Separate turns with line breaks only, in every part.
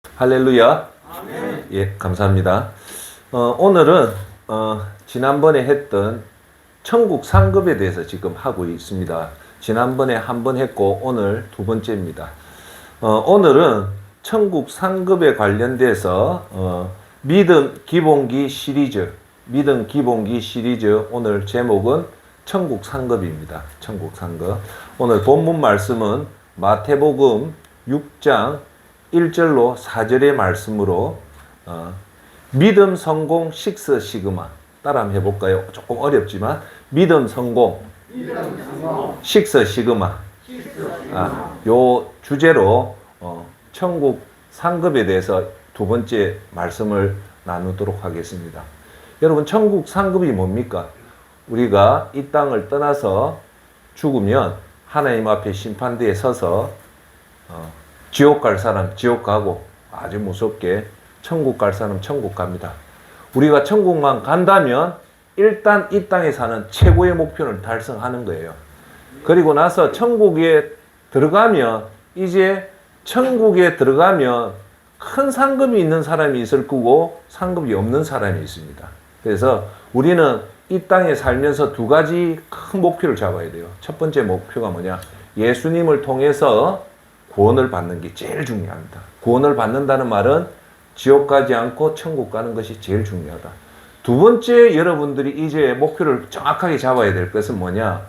할렐루야. 예, 감사합니다. 오늘은 지난번에 했던 천국 상급에 대해서 지금 하고 있습니다. 지난번에 한 번 했고 오늘 두 번째입니다. 오늘은 천국 상급에 관련돼서 믿음 기본기 시리즈 오늘 제목은 천국 상급입니다. 천국 상급. 오늘 본문 말씀은 마태복음 6장 1절로 4절의 말씀으로 믿음 성공 식스 시그마 따라 한번 해볼까요? 조금 어렵지만 믿음 성공 식스 시그마 요 주제로 천국 상급에 대해서 두 번째 말씀을 나누도록 하겠습니다. 여러분, 천국 상급이 뭡니까? 우리가 이 땅을 떠나서 죽으면 하나님 앞에 심판대에 서서 지옥 갈 사람 지옥 가고 아주 무섭게 천국 갈 사람 천국 갑니다. 우리가 천국만 간다면 일단 이 땅에 사는 최고의 목표를 달성하는 거예요. 그리고 나서 천국에 들어가면 큰 상급이 있는 사람이 있을 거고 상급이 없는 사람이 있습니다. 그래서 우리는 이 땅에 살면서 두 가지 큰 목표를 잡아야 돼요. 첫 번째 목표가 뭐냐? 예수님을 통해서 구원을 받는 게 제일 중요합니다. 구원을 받는다는 말은 지옥 가지 않고 천국 가는 것이 제일 중요하다. 두 번째, 여러분들이 이제 목표를 정확하게 잡아야 될 것은 뭐냐?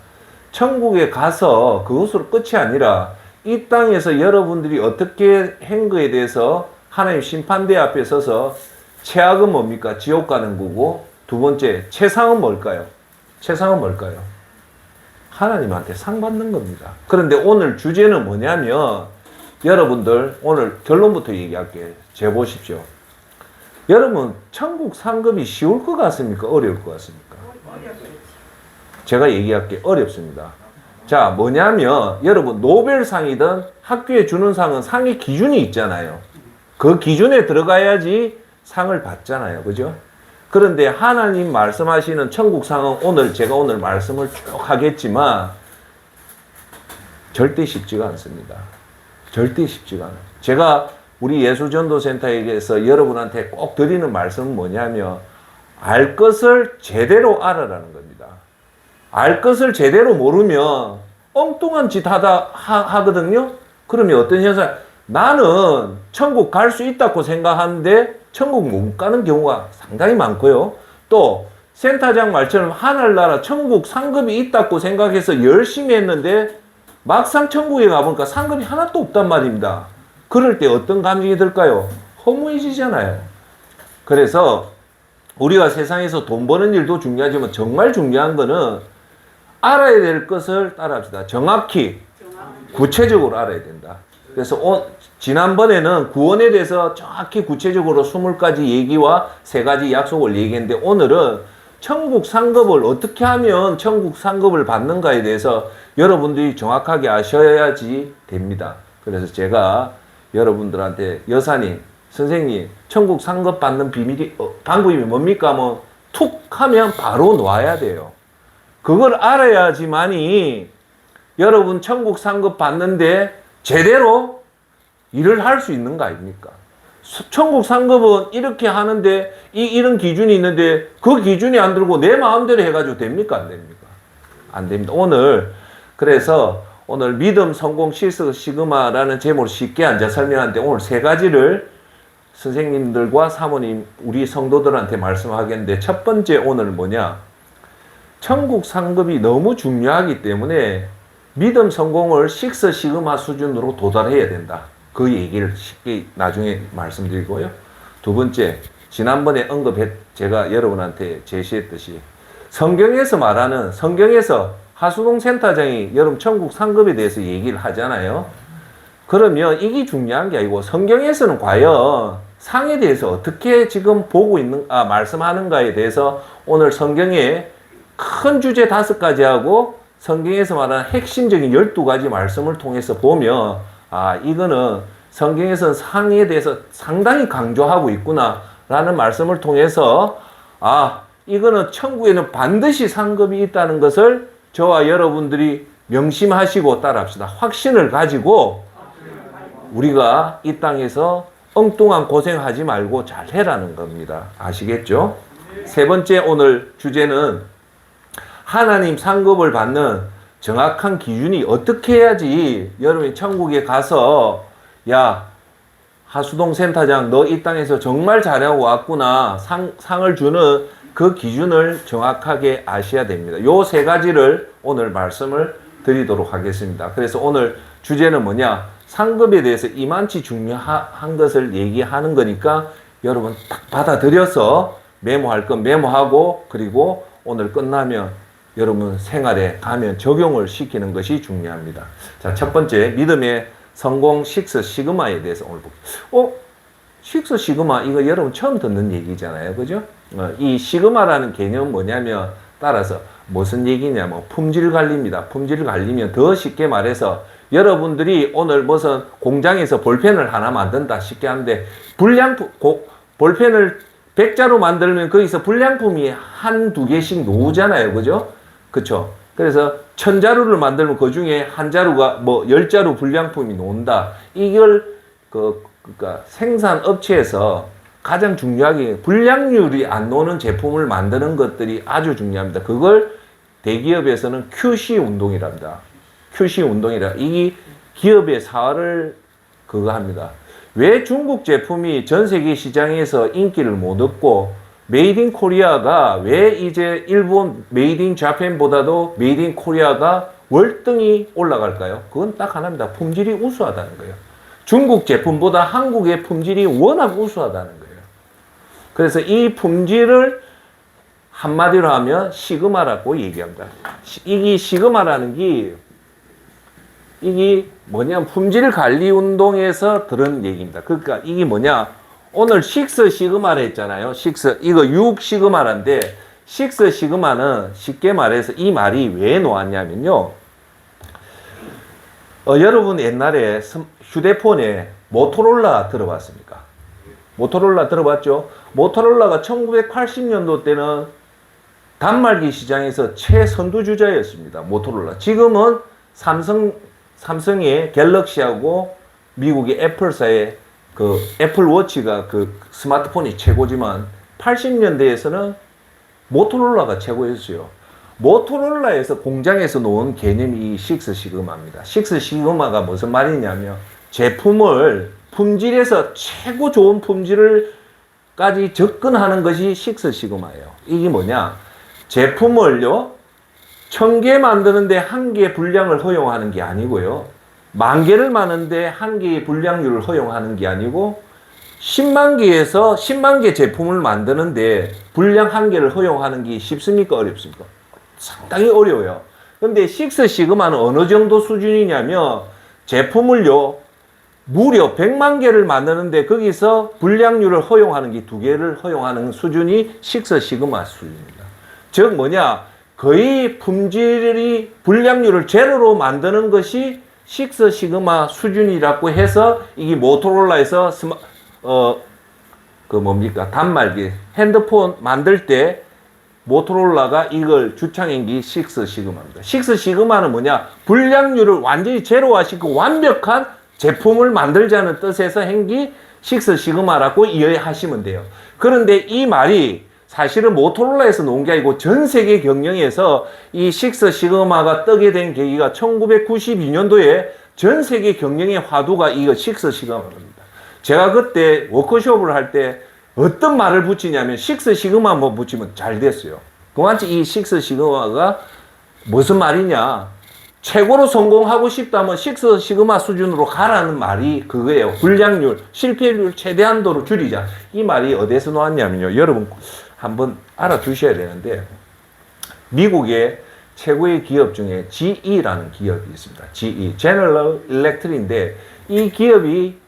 천국에 가서 그것으로 끝이 아니라 이 땅에서 여러분들이 어떻게 한 거에 대해서 하나님 심판대 앞에 서서 최악은 뭡니까? 지옥 가는 거고, 두 번째, 최상은 뭘까요? 하나님한테 상 받는 겁니다. 그런데 오늘 주제는 뭐냐면, 여러분들 오늘 결론부터 얘기할게요. 재보십시오. 여러분, 천국 상급이 쉬울 것 같습니까? 어려울 것 같습니까? 제가 얘기할게요. 어렵습니다. 자, 뭐냐면 여러분, 노벨상이든 학교에 주는 상은 상의 기준이 있잖아요. 그 기준에 들어가야지 상을 받잖아요. 그죠? 그런데 하나님 말씀하시는 천국상은 제가 오늘 말씀을 쭉 하겠지만 절대 쉽지가 않습니다. 절대 쉽지가 않아요. 제가 우리 예수전도센터에서 여러분한테 꼭 드리는 말씀은 뭐냐면 알 것을 제대로 알아라는 겁니다. 알 것을 제대로 모르면 엉뚱한 짓 하거든요. 그러면 어떤 현상? 나는 천국 갈 수 있다고 생각하는데 천국 못 가는 경우가 상당히 많고요. 또 센터장 말처럼 하늘나라 천국 상급이 있다고 생각해서 열심히 했는데 막상 천국에 가보니까 상급이 하나도 없단 말입니다. 그럴 때 어떤 감정이 들까요? 허무해지잖아요. 그래서 우리가 세상에서 돈 버는 일도 중요하지만 정말 중요한 거는 알아야 될 것을 따라합시다. 정확히 구체적으로 알아야 된다. 그래서 지난번에는 구원에 대해서 정확히 구체적으로 20가지 얘기와 3가지 약속을 얘기했는데 오늘은 천국 상급을 어떻게 하면 천국 상급을 받는가에 대해서 여러분들이 정확하게 아셔야지 됩니다. 그래서 제가 여러분들한테 여사님, 선생님, 천국 상급 받는 방법이 뭡니까? 툭 하면 바로 놔야 돼요. 그걸 알아야지만이 여러분 천국 상급 받는데 제대로 일을 할 수 있는 거 아닙니까? 천국 상급은 이렇게 하는데 이런 기준이 있는데 그 기준이 안 들고 내 마음대로 해가지고 됩니까? 안 됩니까? 안 됩니다. 그래서 오늘 믿음 성공 실수 시그마라는 제목으로 쉽게 앉아 설명하는데 오늘 3가지를 선생님들과 사모님 우리 성도들한테 말씀하겠는데 첫 번째 오늘 뭐냐? 천국 상급이 너무 중요하기 때문에 믿음 성공을 식스 시그마 수준으로 도달해야 된다. 그 얘기를 쉽게 나중에 말씀드리고요. 두 번째, 지난번에 제가 여러분한테 제시했듯이 성경에서 하수동 센터장이 여러분 천국 상급에 대해서 얘기를 하잖아요. 그러면 이게 중요한 게 아니고 성경에서는 과연 상에 대해서 어떻게 지금 말씀하는가에 대해서 오늘 성경에 큰 주제 5가지 하고 성경에서 말하는 핵심적인 12가지 말씀을 통해서 보면 이거는 성경에서는 상에 대해서 상당히 강조하고 있구나 라는 말씀을 통해서 이거는 천국에는 반드시 상급이 있다는 것을 저와 여러분들이 명심하시고 따라합시다. 확신을 가지고 우리가 이 땅에서 엉뚱한 고생하지 말고 잘 해라는 겁니다. 아시겠죠? 세 번째 오늘 주제는 하나님 상급을 받는 정확한 기준이 어떻게 해야지 여러분이 천국에 가서 야 하수동 센터장 너 이 땅에서 정말 잘하고 왔구나 상을 주는 그 기준을 정확하게 아셔야 됩니다. 요 세 가지를 오늘 말씀을 드리도록 하겠습니다. 그래서 오늘 주제는 뭐냐? 상급에 대해서 이만치 중요한 것을 얘기하는 거니까 여러분 딱 받아들여서 메모할 건 메모하고 그리고 오늘 끝나면 여러분 생활에 가면 적용을 시키는 것이 중요합니다. 자, 첫 번째 믿음의 성공 식스 시그마에 대해서 오늘 볼게요. 식스 시그마 이거 여러분 처음 듣는 얘기잖아요. 그죠? 이 시그마라는 개념은 뭐냐면 따라서 무슨 얘기냐면 품질 관리입니다. 품질 관리면 더 쉽게 말해서 여러분들이 오늘 무슨 공장에서 볼펜을 하나 만든다 쉽게 하는데 볼펜을 100자로 만들면 거기서 불량품이 한두 개씩 나오잖아요. 그죠? 그쵸? 그래서 1000자루를 만들면 그 중에 한 자루가 뭐 10자루 불량품이 나온다. 이걸 그러니까 생산업체에서 가장 중요하게 불량률이 안 나오는 제품을 만드는 것들이 아주 중요합니다. 그걸 대기업에서는 QC 운동이랍니다. QC 운동이라. 이 기업의 사활을 그거 합니다. 왜 중국 제품이 전 세계 시장에서 인기를 못 얻고 메이드 인 코리아가 왜 이제 일본 메이드 인 자팬보다도 메이드 인 코리아가 월등히 올라갈까요? 그건 딱 하나입니다. 품질이 우수하다는 거예요. 중국 제품보다 한국의 품질이 워낙 우수하다는 거예요. 그래서 이 품질을 한마디로 하면 시그마라고 얘기합니다. 이게 시그마라는 게 이게 뭐냐면 품질 관리 운동에서 들은 얘기입니다. 그러니까 이게 뭐냐? 오늘 식스 시그마를 했잖아요. 이거 6 시그마란데 식스 시그마는 쉽게 말해서 이 말이 왜 나왔냐면요. 여러분 옛날에 휴대폰에 모토로라 들어봤습니까? 모토로라 들어봤죠? 모토로라가 1980년도 때는 단말기 시장에서 최선두주자였습니다. 모토로라. 지금은 삼성의 갤럭시하고 미국의 애플사의 그 애플워치가 그 스마트폰이 최고지만 80년대에서는 모토로라가 최고였어요. 모토로라에서 공장에서 놓은 개념이 이 식스 시그마입니다. 식스 시그마가 무슨 말이냐면 제품을 품질에서 최고 좋은 품질까지 접근하는 것이 식스 시그마예요. 이게 뭐냐? 제품을요 1000개 만드는데 1개 분량을 허용하는 게 아니고요. 10,000개를 만드는데 1개의 분량률을 허용하는 게 아니고 10만 개에서 10만 개 제품을 만드는데 분량 1개를 허용하는 게 쉽습니까? 어렵습니까? 상당히 어려워요. 근데 식스 시그마는 어느 정도 수준이냐면 제품을요 무려 100만 개를 만드는데 거기서 분량률을 허용하는 게 2개를 허용하는 수준이 식스 시그마 수준입니다. 즉 뭐냐? 거의 품질이 분량률을 제로로 만드는 것이 식스 시그마 수준이라고 해서 이게 모토로라에서 단말기 핸드폰 만들 때 모토로라가 이걸 주창한 게 식스 시그마입니다. 식스 시그마는 뭐냐? 분량률을 완전히 제로화시키고 완벽한 제품을 만들자는 뜻에서 한 게 식스 시그마라고 이해하시면 돼요. 그런데 이 말이 사실은 모토로라에서 나온 게 아니고 전 세계 경영에서 이 식스 시그마가 뜨게 된 계기가 1992년도에 전 세계 경영의 화두가 이거 식스 시그마입니다. 제가 그때 워크숍을 할 때 어떤 말을 붙이냐면 식스 시그마 뭐 붙이면 잘 됐어요. 그만치 이 식스 시그마가 무슨 말이냐? 최고로 성공하고 싶다면 식스 시그마 수준으로 가라는 말이 그거예요. 불량률, 실패율 최대한도로 줄이자. 이 말이 어디서 나왔냐면요. 여러분 한번 알아두셔야 되는데 미국의 최고의 기업 중에 GE라는 기업이 있습니다. GE, General Electric인데 이 기업이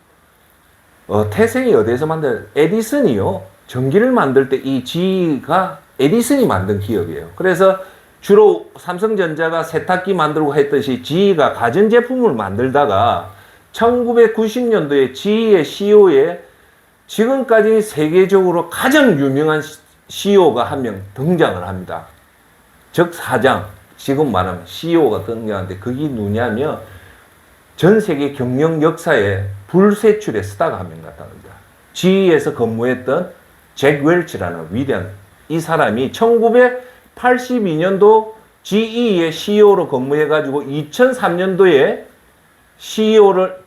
태생이 어디서 만든 에디슨이요. 전기를 만들 때 이 GE가 에디슨이 만든 기업이에요. 그래서 주로 삼성전자가 세탁기 만들고 했듯이 GE가 가전제품을 만들다가 1990년도에 GE의 CEO에 지금까지 세계적으로 가장 유명한 CEO가 한 명 등장을 합니다. 즉 사장, 지금 말하면 CEO가 등장하는데 그게 누구냐면 전 세계 경영 역사에 불세출의 스타가 한 명 나타납니다. GE에서 근무했던 잭 웰치라는 위대한 이 사람이 1982년도 GE의 CEO로 근무해가지고 2003년도에 CEO를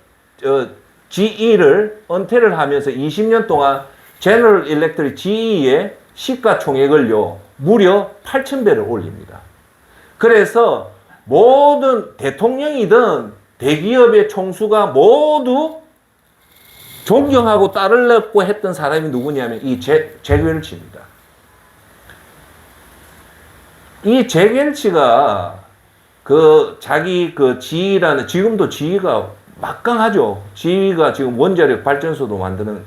GE를 은퇴를 하면서 20년 동안 제너럴 일렉트릭 GE의 시가총액을요 무려 8,000배를 올립니다. 그래서 모든 대통령이든 대기업의 총수가 모두 존경하고 따르려고 했던 사람이 누구냐면 이 잭 웰치입니다. 이 잭 웰치가 자기 GE라는, 지금도 GE가 막강하죠. GE가 지금 원자력 발전소도 만드는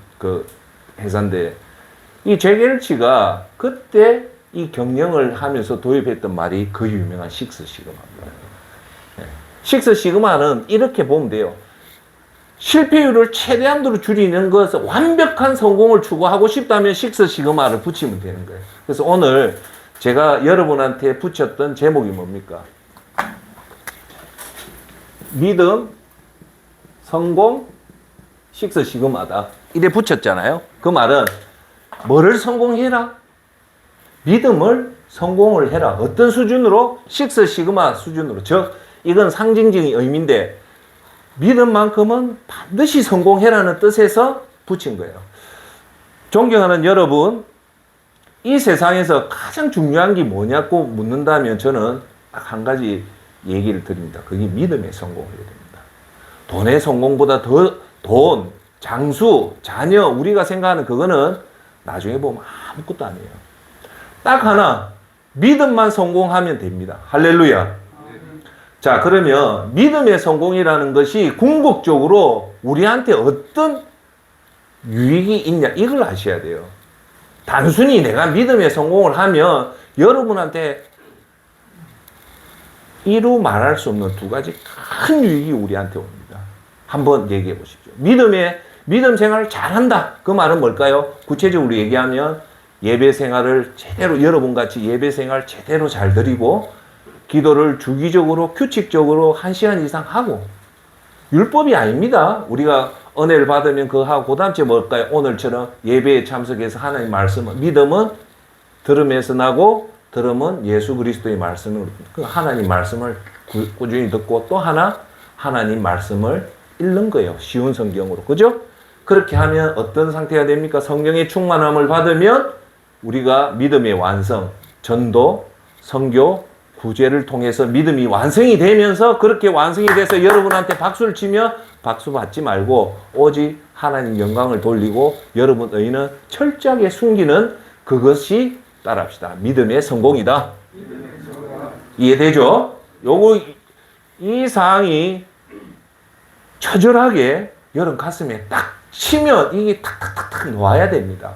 회사인데, 이 잭 웰치가 그때 이 경영을 하면서 도입했던 말이 그 유명한 식스 시그마입니다. 식스 시그마는 이렇게 보면 돼요. 실패율을 최대한으로 줄이는 것은 완벽한 성공을 추구하고 싶다면 식스 시그마를 붙이면 되는 거예요. 그래서 오늘 제가 여러분한테 붙였던 제목이 뭡니까? 믿음, 성공, 식스 시그마다. 이래 붙였잖아요. 그 말은 뭐를 성공해라? 믿음을 성공을 해라. 어떤 수준으로? 식스 시그마 수준으로. 즉 이건 상징적인 의미인데 믿음만큼은 반드시 성공해라는 뜻에서 붙인 거예요. 존경하는 여러분, 이 세상에서 가장 중요한 게 뭐냐고 묻는다면 저는 딱 한 가지 얘기를 드립니다. 그게 믿음의 성공을 해야 됩니다. 돈의 성공보다 돈, 장수, 자녀, 우리가 생각하는 그거는 나중에 보면 아무것도 아니에요. 딱 하나, 믿음만 성공하면 됩니다. 할렐루야. 자, 그러면 믿음의 성공이라는 것이 궁극적으로 우리한테 어떤 유익이 있냐, 이걸 아셔야 돼요. 단순히 내가 믿음의 성공을 하면 여러분한테 이루 말할 수 없는 두 가지 큰 유익이 우리한테 옵니다. 한번 얘기해 보십시오. 믿음 생활을 잘한다. 그 말은 뭘까요? 구체적으로 얘기하면 예배 생활을 제대로, 여러분같이 예배 생활 제대로 잘 드리고 기도를 주기적으로 규칙적으로 1시간 이상 하고, 율법이 아닙니다. 우리가 은혜를 받으면 그거 하고, 그 다음 주에 뭘까요? 오늘처럼 예배에 참석해서 하나님 말씀을, 믿음은 들음에서 나고 들음은 예수 그리스도의 말씀을, 하나님 말씀을 꾸준히 듣고, 또 하나 하나님 말씀을 읽는 거예요. 쉬운 성경으로. 그죠? 그렇게 하면 어떤 상태가 됩니까? 성령의 충만함을 받으면 우리가 믿음의 완성, 전도, 선교, 구제를 통해서 믿음이 완성이 되면서, 그렇게 완성이 돼서 여러분한테 박수를 치면 박수 받지 말고 오직 하나님 영광을 돌리고 여러분 의는 철저하게 숨기는 그것이, 따라합시다, 믿음의 성공이다. 이해되죠? 이 사항이 처절하게 여러분 가슴에 딱 치면 이게 탁탁탁탁 놓아야 됩니다.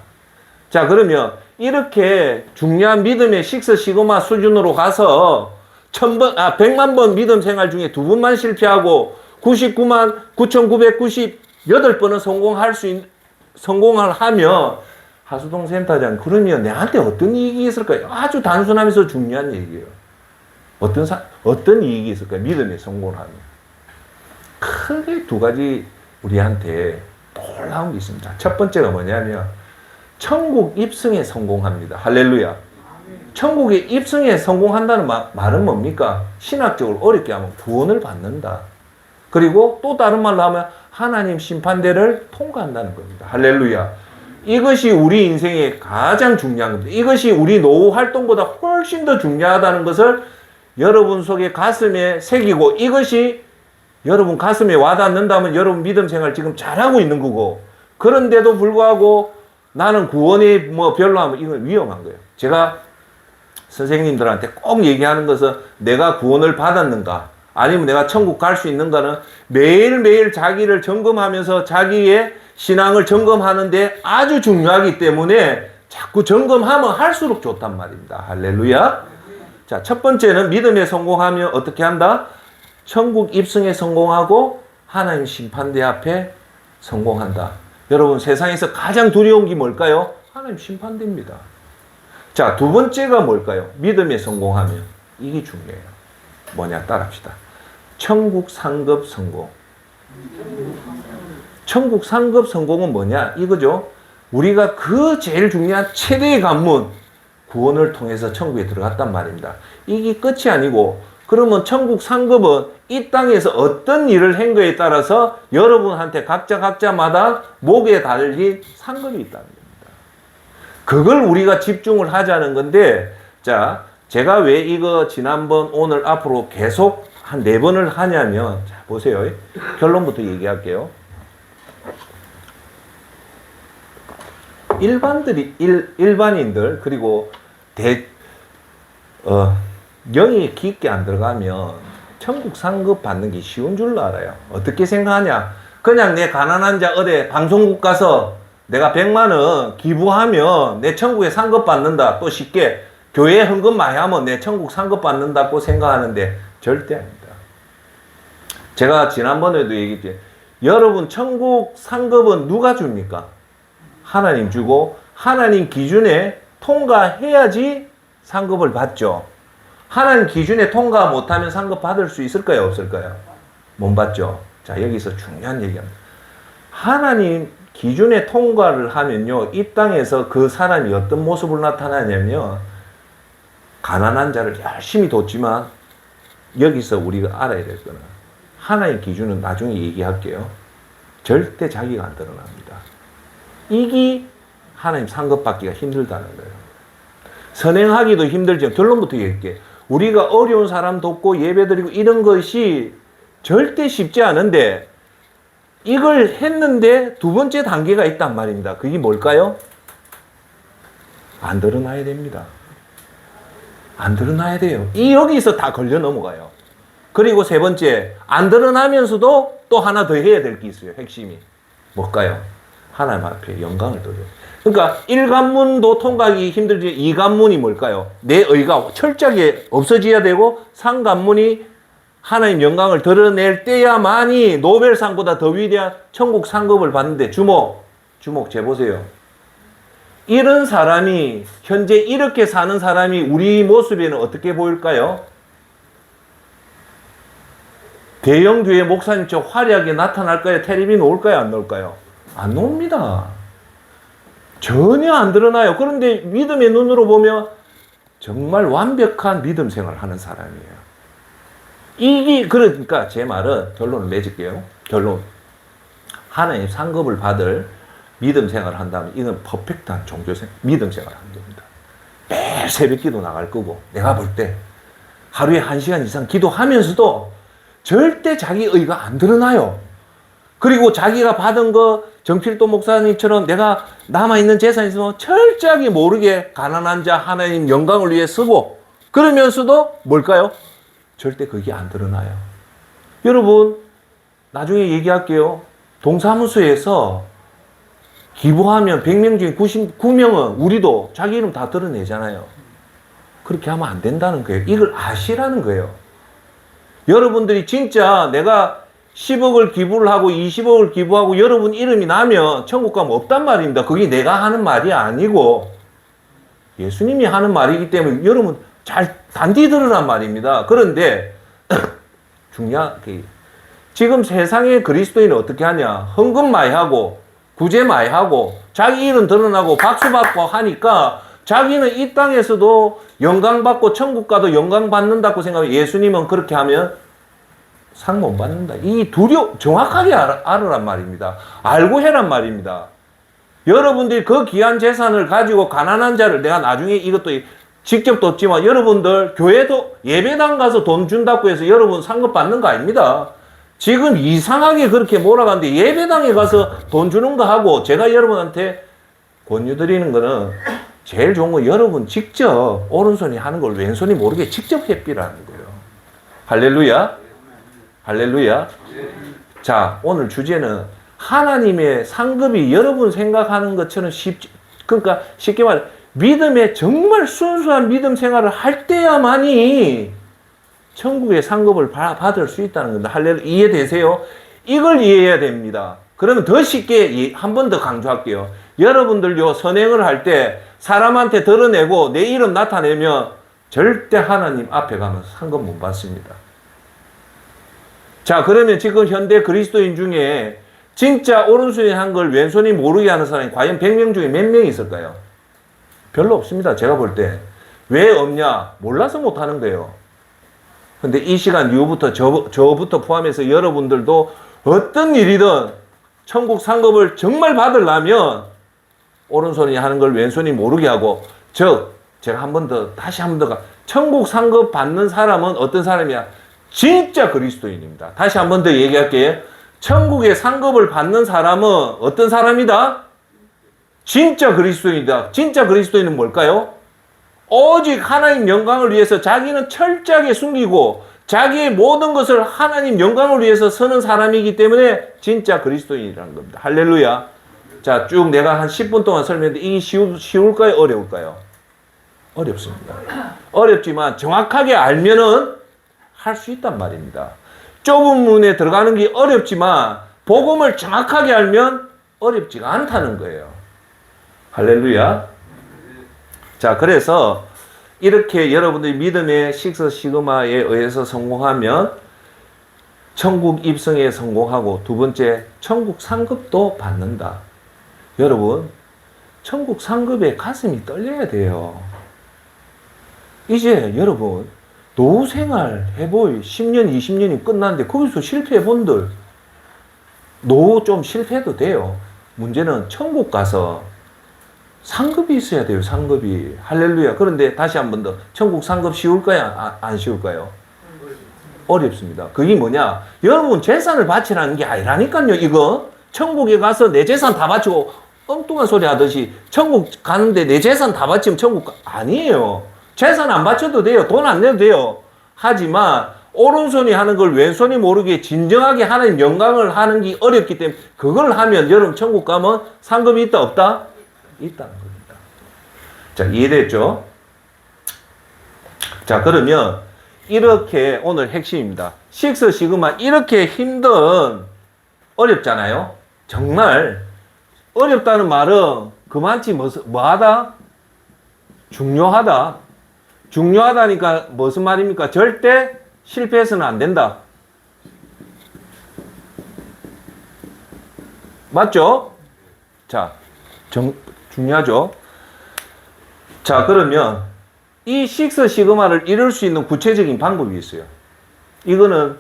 자, 그러면 이렇게 중요한 믿음의 식스 시그마 수준으로 가서 100만 번 믿음 생활 중에 2번만 실패하고 99만 9,998번은 성공을 하면, 하수동 센터장, 그러면 내한테 어떤 이익이 있을까요? 아주 단순하면서 중요한 얘기예요. 어떤 이익이 있을까요? 믿음의 성공을 하면. 크게 두 가지 우리한테 놀라운 게 있습니다. 첫 번째가 뭐냐면 천국 입성에 성공합니다. 할렐루야. 천국에 입성에 성공한다는 말은 뭡니까? 신학적으로 어렵게 하면 구원을 받는다. 그리고 또 다른 말로 하면 하나님 심판대를 통과한다는 겁니다. 할렐루야. 이것이 우리 인생에 가장 중요한 겁니다. 이것이 우리 노후 활동보다 훨씬 더 중요하다는 것을 여러분 속에 가슴에 새기고, 이것이 여러분 가슴에 와닿는다면 여러분 믿음 생활 지금 잘하고 있는 거고, 그런데도 불구하고 나는 구원이 별로 하면 이건 위험한 거예요. 제가 선생님들한테 꼭 얘기하는 것은 내가 구원을 받았는가, 아니면 내가 천국 갈 수 있는가는 매일매일 자기를 점검하면서 자기의 신앙을 점검하는데 아주 중요하기 때문에 자꾸 점검하면 할수록 좋단 말입니다. 할렐루야. 자, 첫 번째는 믿음에 성공하면 어떻게 한다? 천국 입성에 성공하고 하나님 심판대 앞에 성공한다. 여러분, 세상에서 가장 두려운 게 뭘까요? 하나님 심판대입니다. 자, 두 번째가 뭘까요? 믿음에 성공하면 이게 중요해요. 뭐냐, 따라합시다. 천국 상급 성공. 천국 상급 성공은 뭐냐? 이거죠. 우리가 그 제일 중요한 최대의 관문, 구원을 통해서 천국에 들어갔단 말입니다. 이게 끝이 아니고, 그러면 천국 상급은 이 땅에서 어떤 일을 한 거에 따라서 여러분한테 각자마다 목에 달린 상급이 있다는 겁니다. 그걸 우리가 집중을 하자는 건데, 자, 제가 왜 이거 지난번, 오늘, 앞으로 계속 한 4번을 하냐면, 자, 보세요. 결론부터 얘기할게요. 일반인들, 그리고 영이 깊게 안 들어가면 천국 상급 받는 게 쉬운 줄로 알아요. 어떻게 생각하냐? 그냥 내 가난한 자 어디 방송국 가서 내가 100만 원 기부하면 내 천국에 상급 받는다. 또 쉽게 교회에 헌금 많이 하면 내 천국 상급 받는다고 생각하는데 절대 아닙니다. 제가 지난번에도 얘기했죠. 여러분 천국 상급은 누가 줍니까? 하나님 주고 하나님 기준에 통과해야지 상급을 받죠. 하나님 기준에 통과 못하면 상급 받을 수 있을까요? 없을까요? 못 받죠. 자, 여기서 중요한 얘기합니다. 하나님 기준에 통과를 하면요, 이 땅에서 그 사람이 어떤 모습을 나타나냐면 가난한 자를 열심히 돕지만 여기서 우리가 알아야 될 거는 하나님 기준은 나중에 얘기할게요. 절대 자기가 안 드러납니다. 이게 하나님 상급 받기가 힘들다는 거예요. 선행하기도 힘들지만 결론부터 얘기할게. 우리가 어려운 사람 돕고 예배드리고 이런 것이 절대 쉽지 않은데 이걸 했는데 두 번째 단계가 있단 말입니다. 그게 뭘까요? 안 드러나야 됩니다. 안 드러나야 돼요. 여기서 다 걸려 넘어가요. 그리고 세 번째, 안 드러나면서도 또 하나 더 해야 될 게 있어요. 핵심이. 뭘까요? 하나님 앞에 영광을 돌려요. 그러니까 1관문도 통과하기 힘들지 2관문이 뭘까요? 내 의가 철저하게 없어져야 되고 3관문이 하나님 영광을 드러낼 때야만이 노벨상보다 더 위대한 천국 상급을 받는데 주목 재보세요. 이런 사람이 현재 이렇게 사는 사람이 우리 모습에는 어떻게 보일까요? 대형교회 목사님처럼 화려하게 나타날까요? 텔레비 나올까요? 안 나올까요? 안 나옵니다. 전혀 안 드러나요. 그런데 믿음의 눈으로 보면 정말 완벽한 믿음 생활을 하는 사람이에요. 그러니까 제 말은 결론을 맺을게요. 결론. 하나님 상급을 받을 믿음 생활을 한다면 이건 퍼펙트한 믿음 생활을 하는 겁니다. 매일 새벽 기도 나갈 거고, 내가 볼 때 하루에 1시간 이상 기도하면서도 절대 자기 의가 안 드러나요. 그리고 자기가 받은 거 정필도 목사님처럼 내가 남아있는 재산이 있으면 철저하게 모르게 가난한 자 하나님 영광을 위해 쓰고 그러면서도 뭘까요? 절대 그게 안 드러나요. 여러분 나중에 얘기할게요. 동사무소에서 기부하면 100명 중에 99명은 우리도 자기 이름 다 드러내잖아요. 그렇게 하면 안 된다는 거예요. 이걸 아시라는 거예요. 여러분들이 진짜 내가 10억을 기부를 하고 20억을 기부하고 여러분 이름이 나면 천국 가면 없단 말입니다. 그게 내가 하는 말이 아니고 예수님이 하는 말이기 때문에 여러분 잘 단디 들으란 말입니다. 그런데 중요한 게 지금 세상의 그리스도인은 어떻게 하냐? 헌금 많이 하고 구제 많이 하고 자기 이름 드러나고 박수 받고 하니까 자기는 이 땅에서도 영광 받고 천국 가도 영광 받는다고 생각하면 예수님은 그렇게 하면 상 못 받는다. 정확하게 알으란 말입니다. 알고 해란 말입니다. 여러분들이 그 귀한 재산을 가지고 가난한 자를 내가 나중에 이것도 직접 돕지만 여러분들 교회도 예배당 가서 돈 준다고 해서 여러분 상급 받는 거 아닙니다. 지금 이상하게 그렇게 몰아가는데 예배당에 가서 돈 주는 거 하고 제가 여러분한테 권유드리는 거는 제일 좋은 건 여러분 직접 오른손이 하는 걸 왼손이 모르게 직접 해피라는 거예요. 할렐루야. 할렐루야. 자, 오늘 주제는 하나님의 상급이 여러분 생각하는 것처럼 그러니까 쉽게 말해 믿음의 정말 순수한 믿음 생활을 할 때야만이 천국의 상급을 받을 수 있다는 겁니다. 할렐루야. 이해되세요? 이걸 이해해야 됩니다. 그러면 더 쉽게 한 번 더 강조할게요. 여러분들요 선행을 할 때 사람한테 드러내고 내 이름 나타내면 절대 하나님 앞에 가면 상급 못 받습니다. 자, 그러면 지금 현대 그리스도인 중에 진짜 오른손이 한 걸 왼손이 모르게 하는 사람이 과연 100명 중에 몇 명이 있을까요? 별로 없습니다. 제가 볼 때. 왜 없냐? 몰라서 못하는 거예요. 근데 이 시간 이후부터 저부터 포함해서 여러분들도 어떤 일이든 천국 상급을 정말 받으려면 오른손이 하는 걸 왼손이 모르게 하고, 즉 제가 다시 한 번 더 천국 상급 받는 사람은 어떤 사람이야? 진짜 그리스도인입니다. 다시 한 번 더 얘기할게요. 천국의 상급을 받는 사람은 어떤 사람이다? 진짜 그리스도인이다. 진짜 그리스도인은 뭘까요? 오직 하나님 영광을 위해서 자기는 철저하게 숨기고 자기의 모든 것을 하나님 영광을 위해서 서는 사람이기 때문에 진짜 그리스도인이라는 겁니다. 할렐루야. 자, 쭉 내가 한 10분 동안 설명했는데 이게 쉬울까요? 어려울까요? 어렵습니다. 어렵지만 정확하게 알면은 할 수 있단 말입니다. 좁은 문에 들어가는 게 어렵지만 복음을 정확하게 알면 어렵지가 않다는 거예요. 할렐루야. 자, 그래서 이렇게 여러분들이 믿음의 식스 시그마에 의해서 성공하면 천국 입성에 성공하고, 두 번째 천국 상급도 받는다. 여러분, 천국 상급에 가슴이 떨려야 돼요. 이제 여러분 노후 생활 해보이 10년 20년이 끝났는데 거기서 실패해 본들 노후 좀 실패해도 돼요. 문제는 천국 가서 상급이 있어야 돼요. 상급이. 할렐루야. 그런데 다시 한 번 더, 천국 상급 쉬울까요? 안 쉬울까요? 어렵습니다. 그게 뭐냐? 여러분 재산을 바치라는 게 아니라니까요. 이거 천국에 가서 내 재산 다 바치고 엉뚱한 소리 하듯이 천국 가는데 내 재산 다 바치면 천국 아니에요. 재산 안 바쳐도 돼요. 돈 안 내도 돼요. 하지만 오른손이 하는 걸 왼손이 모르게 진정하게 하나님 영광을 하는 게 어렵기 때문에 그걸 하면 여러분 천국 가면 상급이 있다 없다? 있다는 겁니다. 자, 이해됐죠? 자, 그러면 이렇게 오늘 핵심입니다. 식스 시그마 이렇게 힘든, 어렵잖아요. 정말 어렵다는 말은 그만치 뭐하다? 중요하다. 중요하다니까 무슨 말입니까? 절대 실패해서는 안 된다. 맞죠? 자, 중요하죠? 자, 그러면 이 식스 시그마를 이룰 수 있는 구체적인 방법이 있어요. 이거는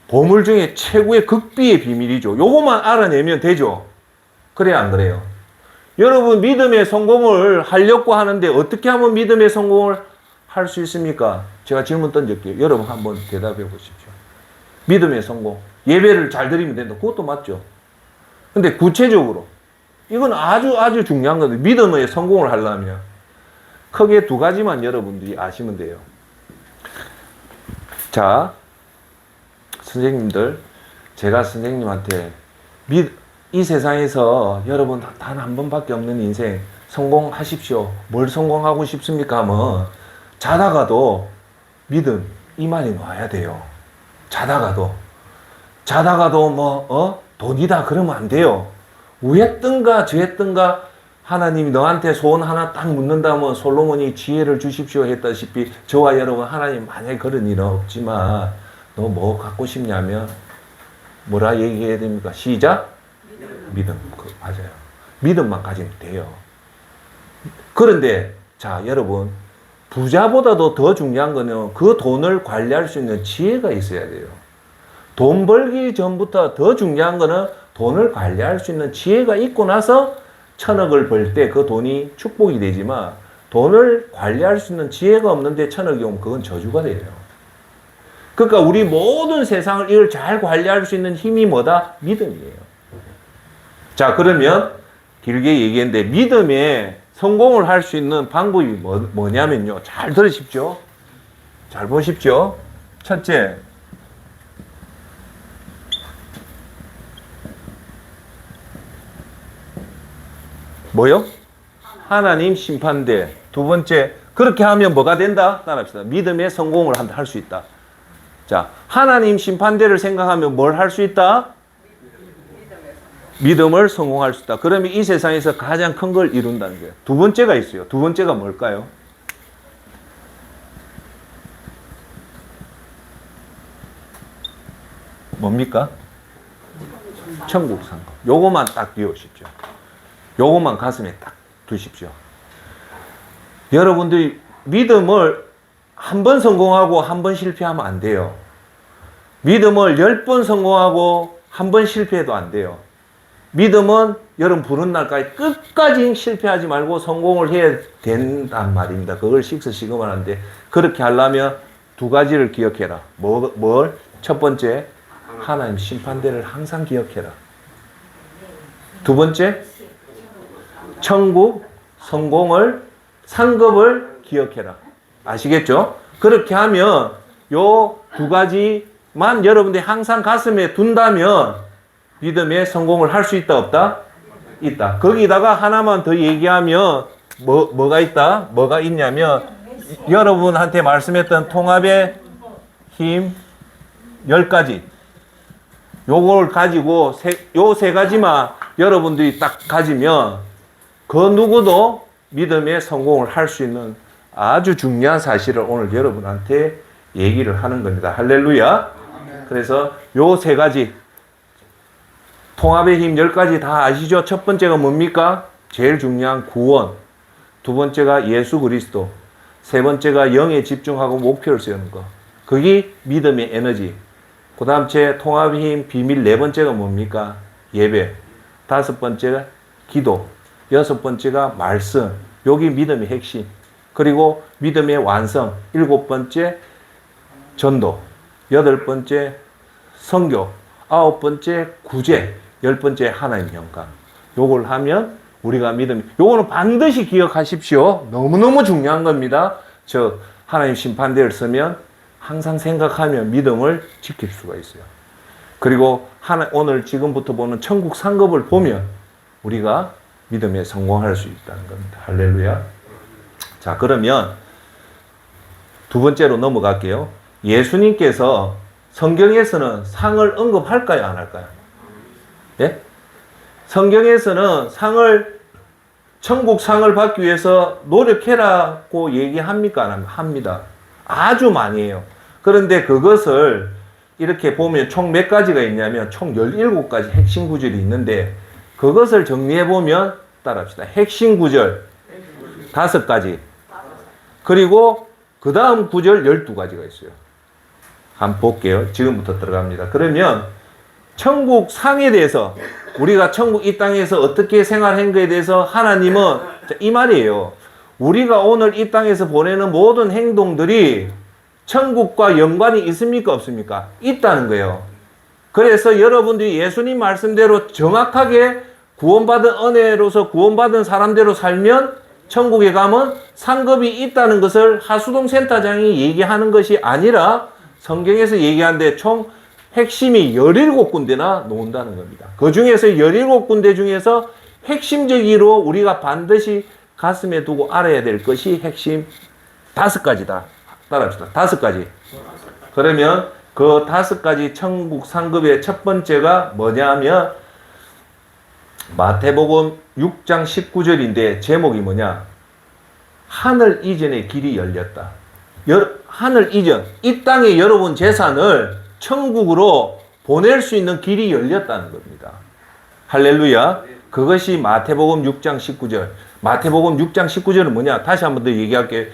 보물 중에 최고의 극비의 비밀이죠. 요거만 알아내면 되죠. 그래야 안 그래요? 여러분 믿음의 성공을 하려고 하는데 어떻게 하면 믿음의 성공을 할 수 있습니까? 제가 질문 던질게요. 여러분 한번 대답해 보십시오. 믿음의 성공. 예배를 잘 드리면 된다. 그것도 맞죠. 근데 구체적으로 이건 아주 중요한 건데, 믿음의 성공을 하려면 크게 두 가지만 여러분들이 아시면 돼요. 자, 선생님들, 제가 선생님한테 이 세상에서 여러분 단 한 번밖에 없는 인생 성공하십시오. 뭘 성공하고 싶습니까? 하면 자다가도 믿음 이만이 와야 돼요. 자다가도 돈이다 그러면 안 돼요. 우했든가 저했든가 하나님이 너한테 소원 하나 딱 묻는다면 솔로몬이 지혜를 주십시오 했다시피 저와 여러분 하나님 만약에 그런 일은 없지만 너 뭐 갖고 싶냐면 뭐라 얘기해야 됩니까? 시작? 믿음. 맞아요. 믿음만 가지면 돼요. 그런데 자, 여러분 부자보다도 더 중요한 거는 그 돈을 관리할 수 있는 지혜가 있어야 돼요. 돈 벌기 전부터 더 중요한 거는 돈을 관리할 수 있는 지혜가 있고 나서 1000억을 벌 때 그 돈이 축복이 되지만 돈을 관리할 수 있는 지혜가 없는데 1000억이 오면 그건 저주가 돼요. 그러니까 우리 모든 세상을 이걸 잘 관리할 수 있는 힘이 뭐다? 믿음이에요. 자, 그러면 길게 얘기했는데 믿음에 성공을 할 수 있는 방법이 뭐냐면요. 잘 들으십시오. 잘 보십시오. 첫째, 뭐요? 하나님 심판대. 두 번째, 그렇게 하면 뭐가 된다? 따라합시다. 믿음의 성공을 할 수 있다. 자, 하나님 심판대를 생각하면 뭘 할 수 있다? 믿음을 성공할 수 있다. 그러면 이 세상에서 가장 큰 걸 이룬다는 거예요. 두 번째가 있어요. 두 번째가 뭘까요? 뭡니까? 천국 상급. 요거만 딱 띄우십시오. 요거만 가슴에 딱 두십시오. 여러분들이 믿음을 한 번 성공하고 한 번 실패하면 안 돼요. 믿음을 10번 성공하고 한 번 실패해도 안 돼요. 믿음은 여러분 부른 날까지 끝까지 실패하지 말고 성공을 해야 된단 말입니다. 그걸 식스시그마인데 그렇게 하려면 두 가지를 기억해라. 뭘? 첫 번째, 하나님 심판대를 항상 기억해라. 두 번째, 천국 성공을 상급을 기억해라. 아시겠죠? 그렇게 하면 요 두 가지만 여러분들이 항상 가슴에 둔다면 믿음의 성공을 할 수 있다 없다? 있다. 거기다가 하나만 더 얘기하면 뭐가 있다? 뭐가 있냐면 여러분한테 말씀했던 통합의 힘 10가지 요걸 가지고 요 세 가지만 여러분들이 딱 가지면 그 누구도 믿음의 성공을 할 수 있는 아주 중요한 사실을 오늘 여러분한테 얘기를 하는 겁니다. 할렐루야. 그래서 요 세 가지 통합의 힘 10가지 다 아시죠? 첫 번째가 뭡니까? 제일 중요한 구원. 두 번째가 예수 그리스도. 세 번째가 영에 집중하고 목표를 세우는 거. 그게 믿음의 에너지. 그 다음 제 통합의 힘 비밀 네 번째가 뭡니까? 예배. 다섯 번째가 기도. 여섯 번째가 말씀. 여기 믿음의 핵심. 그리고 믿음의 완성. 일곱 번째 전도. 여덟 번째 선교. 아홉 번째 구제. 열 번째 하나님 영광. 요걸 하면 우리가 믿음. 요거는 반드시 기억하십시오. 너무너무 중요한 겁니다. 하나님 심판대를 쓰면 항상 생각하면 믿음을 지킬 수가 있어요. 그리고 오늘 지금부터 보는 천국 상급을 보면 우리가 믿음에 성공할 수 있다는 겁니다. 할렐루야. 자, 그러면 두 번째로 넘어갈게요. 예수님께서 성경에서는 상을 언급할까요? 안 할까요? 예? 성경에서는 천국 상을 받기 위해서 노력해라고 얘기합니까? 안 합니다. 아주 많이 해요. 그런데 그것을 이렇게 보면 총 몇 가지가 있냐면 총 17가지 핵심 구절이 있는데 그것을 정리해보면 따라합시다. 핵심 구절 5가지. 그리고 그 다음 구절 12가지가 있어요. 한번 볼게요. 지금부터 들어갑니다. 그러면 천국 상에 대해서 우리가 천국 이 땅에서 어떻게 생활한 거에 대해서 하나님은 이 말이에요. 우리가 오늘 이 땅에서 보내는 모든 행동들이 천국과 연관이 있습니까? 없습니까? 있다는 거예요. 그래서 여러분들이 예수님 말씀대로 정확하게 구원받은 은혜로서 구원받은 사람대로 살면 천국에 가면 상급이 있다는 것을 하수동 센터장이 얘기하는 것이 아니라 성경에서 얘기하는데 총 핵심이 17군데나 놓는다는 겁니다. 그 중에서 17군데 중에서 핵심적으로 우리가 반드시 가슴에 두고 알아야 될 것이 핵심 5가지다. 따라합시다. 5가지. 그러면 그 5가지 천국 상급의 첫 번째가 뭐냐면 마태복음 6장 19절인데 제목이 뭐냐? 하늘 이전의 길이 열렸다. 하늘 이전, 이 땅에 여러분 재산을 천국으로 보낼 수 있는 길이 열렸다는 겁니다. 할렐루야. 그것이 마태복음 6장 19절. 마태복음 6장 19절은 뭐냐? 다시 한번 더 얘기할게요.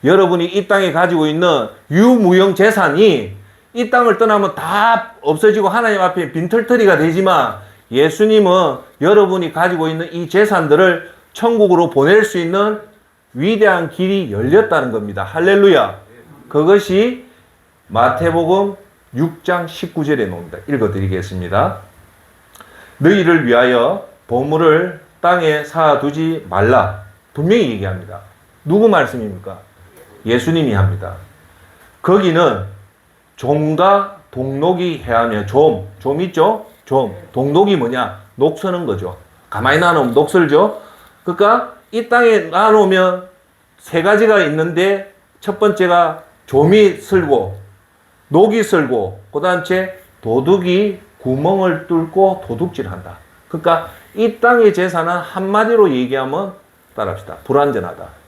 여러분이 이 땅에 가지고 있는 유무형 재산이 이 땅을 떠나면 다 없어지고 하나님 앞에 빈털터리가 되지만 예수님은 여러분이 가지고 있는 이 재산들을 천국으로 보낼 수 있는 위대한 길이 열렸다는 겁니다. 할렐루야. 그것이 마태복음 6장 19절에 나옵니다. 읽어드리겠습니다. 너희를 위하여 보물을 땅에 쌓아두지 말라. 분명히 얘기합니다. 누구 말씀입니까? 예수님이 합니다. 거기는 종과 동록이 해하며 좀 있죠? 좀. 동록이 뭐냐? 녹 서는 거죠. 가만히 놔놓으면 녹 설죠? 그러니까 이 땅에 놔놓으면 3가지가 있는데 첫 번째가 좀이 설고 녹이 설고 그 다음 도둑이 구멍을 뚫고 도둑질한다. 그러니까 이 땅의 재산은 한마디로 얘기하면 따라합시다. 불완전하다.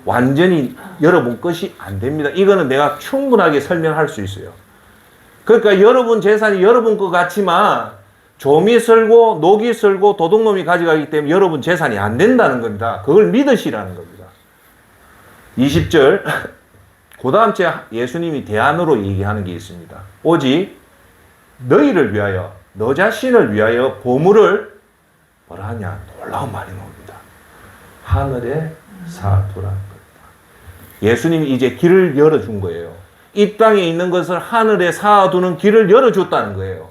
완전히 여러분 것이 안 됩니다. 이거는 내가 충분하게 설명할 수 있어요. 그러니까 여러분 재산이 여러분 것 같지만 좀이 쓸고 녹이 쓸고 도둑놈이 가져가기 때문에 여러분 재산이 안 된다는 겁니다. 그걸 믿으시라는 겁니다. 20절 그 다음 주에 예수님이 대안으로 얘기하는 게 있습니다. 오직 너희를 위하여 너 자신을 위하여 보물을 뭐라 하냐 놀라운 말이 나옵니다. 하늘에 쌓아두라는 겁니다. 예수님이 이제 길을 열어준 거예요. 이 땅에 있는 것을 하늘에 쌓아두는 길을 열어줬다는 거예요.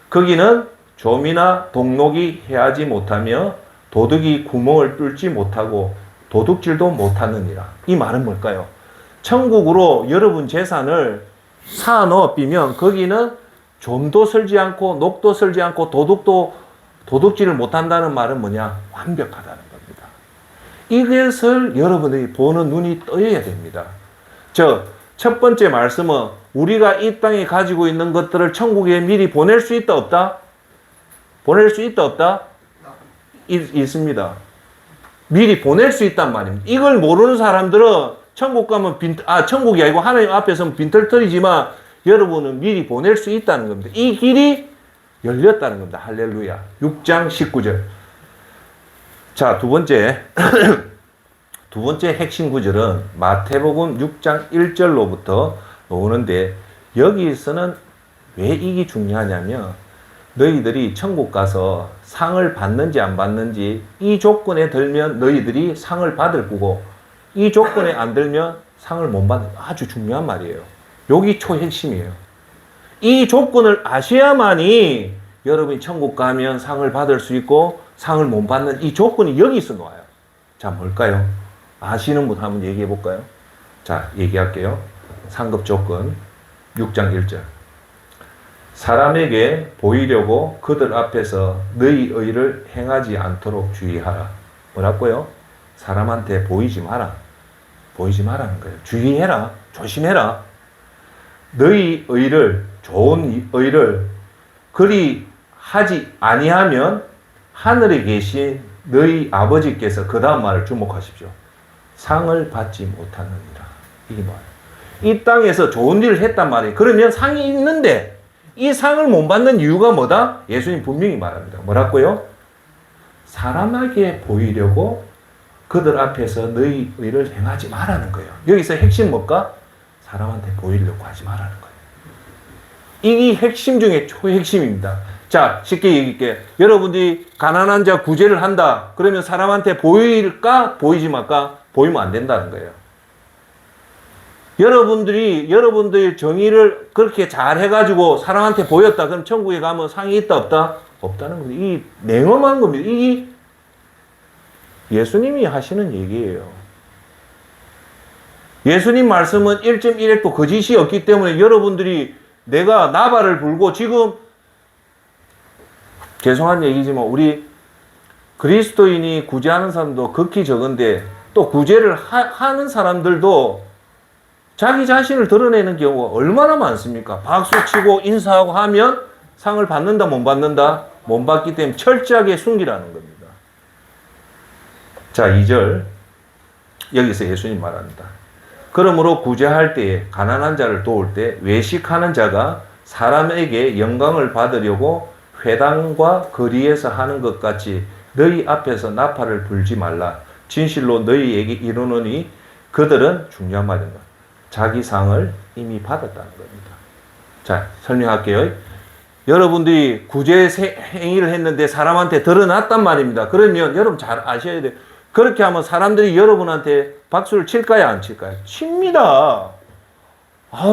거기는 좀이나 동록이 해하지 못하며 도둑이 구멍을 뚫지 못하고 도둑질도 못하느니라. 이 말은 뭘까요? 천국으로 여러분 재산을 쌓아 넣어 삐면 거기는 좀도 설지 않고 녹도 설지 않고 도둑질을 못한다는 말은 뭐냐? 완벽하다는 겁니다. 이것을 여러분들이 보는 눈이 떠야 됩니다. 첫 번째 말씀은 우리가 이 땅에 가지고 있는 것들을 천국에 미리 보낼 수 있다 없다? 보낼 수 있다 없다? 있습니다. 미리 보낼 수 있단 말입니다. 이걸 모르는 사람들은 천국 가면 천국이 아니고 하나님 앞에서는 빈털터리지만 여러분은 미리 보낼 수 있다는 겁니다. 이 길이 열렸다는 겁니다. 할렐루야. 6장 19절. 자, 두 번째 핵심 구절은 마태복음 6장 1절로부터 오는데 여기서는 왜 이게 중요하냐면 너희들이 천국 가서 상을 받는지 안 받는지 이 조건에 들면 너희들이 상을 받을 거고 이 조건에 안 들면 상을 못 받는 아주 중요한 말이에요. 여기 초핵심이에요. 이 조건을 아셔야만이 여러분이 천국 가면 상을 받을 수 있고 상을 못 받는 이 조건이 여기서 나와요. 자, 뭘까요? 아시는 분 한번 얘기해 볼까요? 자, 얘기할게요. 상급 조건 6장 1절. 사람에게 보이려고 그들 앞에서 너희 의를 행하지 않도록 주의하라. 뭐라고요? 사람한테 보이지 마라. 보이지 마라는 거예요. 주의해라. 조심해라. 너희 의를, 좋은 의를 그리 하지 아니하면 하늘에 계신 너희 아버지께서 그 다음 말을 주목하십시오. 상을 받지 못하느니라. 이게 뭐예요? 이 땅에서 좋은 일을 했단 말이에요. 그러면 상이 있는데 이 상을 못 받는 이유가 뭐다? 예수님 분명히 말합니다. 뭐라고요? 사람에게 보이려고 그들 앞에서 너희 의를 행하지 말라는 거예요. 여기서 핵심 뭘까? 사람한테 보이려고 하지 말라는 거예요. 이게 핵심 중에 초핵심입니다. 자, 쉽게 얘기할게요. 여러분들이 가난한 자 구제를 한다. 그러면 사람한테 보일까? 보이지 말까? 보이면 안 된다는 거예요. 여러분들의 정의를 그렇게 잘 해가지고 사람한테 보였다. 그럼 천국에 가면 상이 있다 없다? 없다는 겁니다. 이 냉엄한 겁니다. 이게 예수님이 하시는 얘기예요. 예수님 말씀은 1.1핵도 거짓이 없기 때문에 여러분들이 내가 나발을 불고 지금 죄송한 얘기지만 우리 그리스도인이 구제하는 사람도 극히 적은데 또 구제를 하는 사람들도 자기 자신을 드러내는 경우가 얼마나 많습니까? 박수치고 인사하고 하면 상을 받는다 못 받는다? 못 받기 때문에 철저하게 숨기라는 겁니다. 자, 2절 여기서 예수님 말합니다. 그러므로 구제할 때에 가난한 자를 도울 때 외식하는 자가 사람에게 영광을 받으려고 회당과 거리에서 하는 것 같이 너희 앞에서 나팔을 불지 말라. 진실로 너희에게 이르노니 그들은 중요한 말입니다. 자기 상을 이미 받았다는 겁니다. 자, 설명할게요. 여러분들이 구제 행위를 했는데 사람한테 드러났단 말입니다. 그러면 여러분 잘 아셔야 돼요. 그렇게 하면 사람들이 여러분한테 박수를 칠까요? 안 칠까요? 칩니다.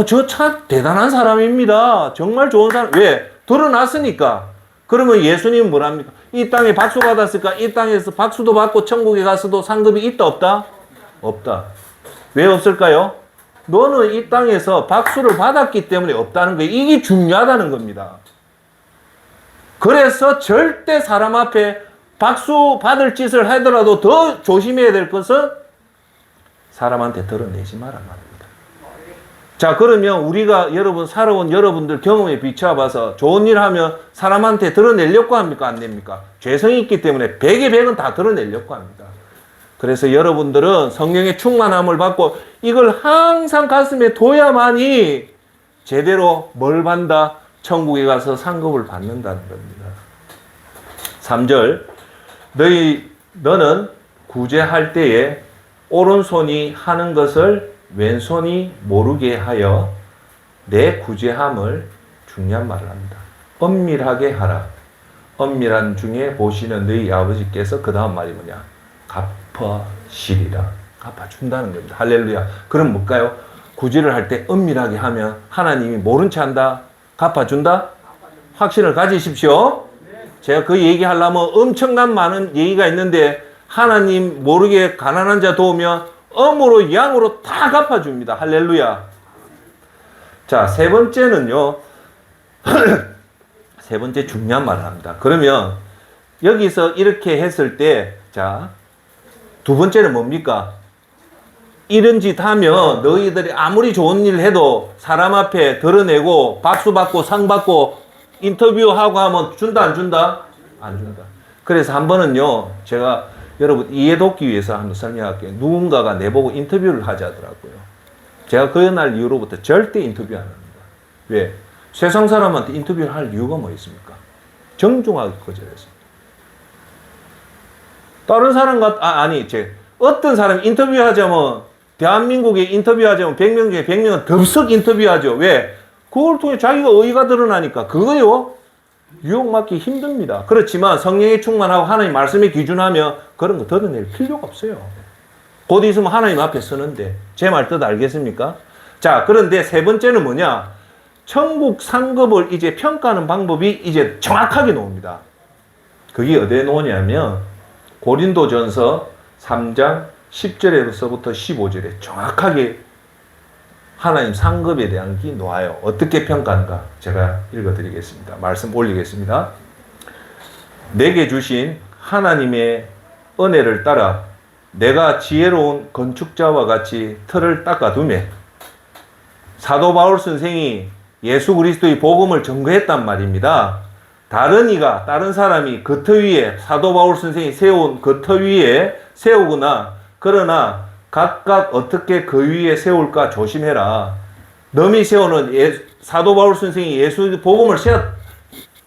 저 참 대단한 사람입니다. 정말 좋은 사람. 왜? 드러났으니까. 그러면 예수님은 뭐랍니까? 이 땅에 박수 받았을까? 이 땅에서 박수도 받고 천국에 가서도 상급이 있다 없다? 없다. 왜 없을까요? 너는 이 땅에서 박수를 받았기 때문에 없다는 거예요. 이게 중요하다는 겁니다. 그래서 절대 사람 앞에 박수 받을 짓을 하더라도 더 조심해야 될 것은 사람한테 드러내지 마란 말입니다. 자, 그러면 우리가 살아온 여러분들 경험에 비춰봐서 좋은 일 하면 사람한테 드러내려고 합니까? 안 됩니까? 죄성이 있기 때문에 100의 100은 다 드러내려고 합니다. 그래서 여러분들은 성령의 충만함을 받고 이걸 항상 가슴에 둬야만이 제대로 뭘 받는다? 천국에 가서 상급을 받는다는 겁니다. 3절 너는 구제할 때에 오른손이 하는 것을 왼손이 모르게 하여 내 구제함을 중요한 말을 합니다. 엄밀하게 하라. 엄밀한 중에 보시는 너희 아버지께서 그 다음 말이 뭐냐? 갚아시리라. 갚아준다는 겁니다. 할렐루야. 그럼 뭘까요? 구제를 할 때 엄밀하게 하면 하나님이 모른 채 한다? 갚아준다? 확신을 가지십시오. 제가 그 얘기하려면 엄청난 많은 얘기가 있는데 하나님 모르게 가난한 자 도우면 엄으로 양으로 다 갚아줍니다. 할렐루야. 자, 세 번째는요. 세 번째 중요한 말을 합니다. 그러면 여기서 이렇게 했을 때, 자, 두 번째는 뭡니까? 이런 짓 하면 너희들이 아무리 좋은 일 해도 사람 앞에 드러내고 박수 받고 상 받고 인터뷰하고 하면 준다 안 준다? 안 준다. 그래서 한 번은요, 제가 여러분 이해 돕기 위해서 한번 설명할게요. 누군가가 내보고 인터뷰를 하자더라고요. 제가 그날 이후로부터 절대 인터뷰 안 합니다. 왜? 세상 사람한테 인터뷰를 할 이유가 뭐 있습니까? 정중하게 거절했습니다. 다른 사람 어떤 사람이 인터뷰하자면 대한민국에 인터뷰하자면 100명 중에 100명은 덥석 인터뷰하죠. 왜? 그걸 통해 자기가 의의가 드러나니까 그거요. 유혹받기 힘듭니다. 그렇지만 성령이 충만하고 하나님 말씀에 기준하면 그런 거 드러낼 필요가 없어요. 곧 있으면 하나님 앞에 서는데 제 말 뜻 알겠습니까? 자, 그런데 세 번째는 뭐냐? 천국 상급을 이제 평가하는 방법이 이제 정확하게 나옵니다. 그게 어디에 나오냐면 고린도전서 3장 10절에서부터 15절에 정확하게 하나님 상급에 대한 게 나와요. 어떻게 평가하는가? 제가 읽어드리겠습니다. 말씀 올리겠습니다. 내게 주신 하나님의 은혜를 따라 내가 지혜로운 건축자와 같이 틀을 닦아두매 사도 바울 선생이 예수 그리스도의 복음을 전거했단 말입니다. 다른 사람이 그 터 위에 사도 바울 선생이 세운 그 터 위에 세우거나 그러나 각각 어떻게 그 위에 세울까 조심해라. 너미 세우는 사도 바울 선생이 예수 복음을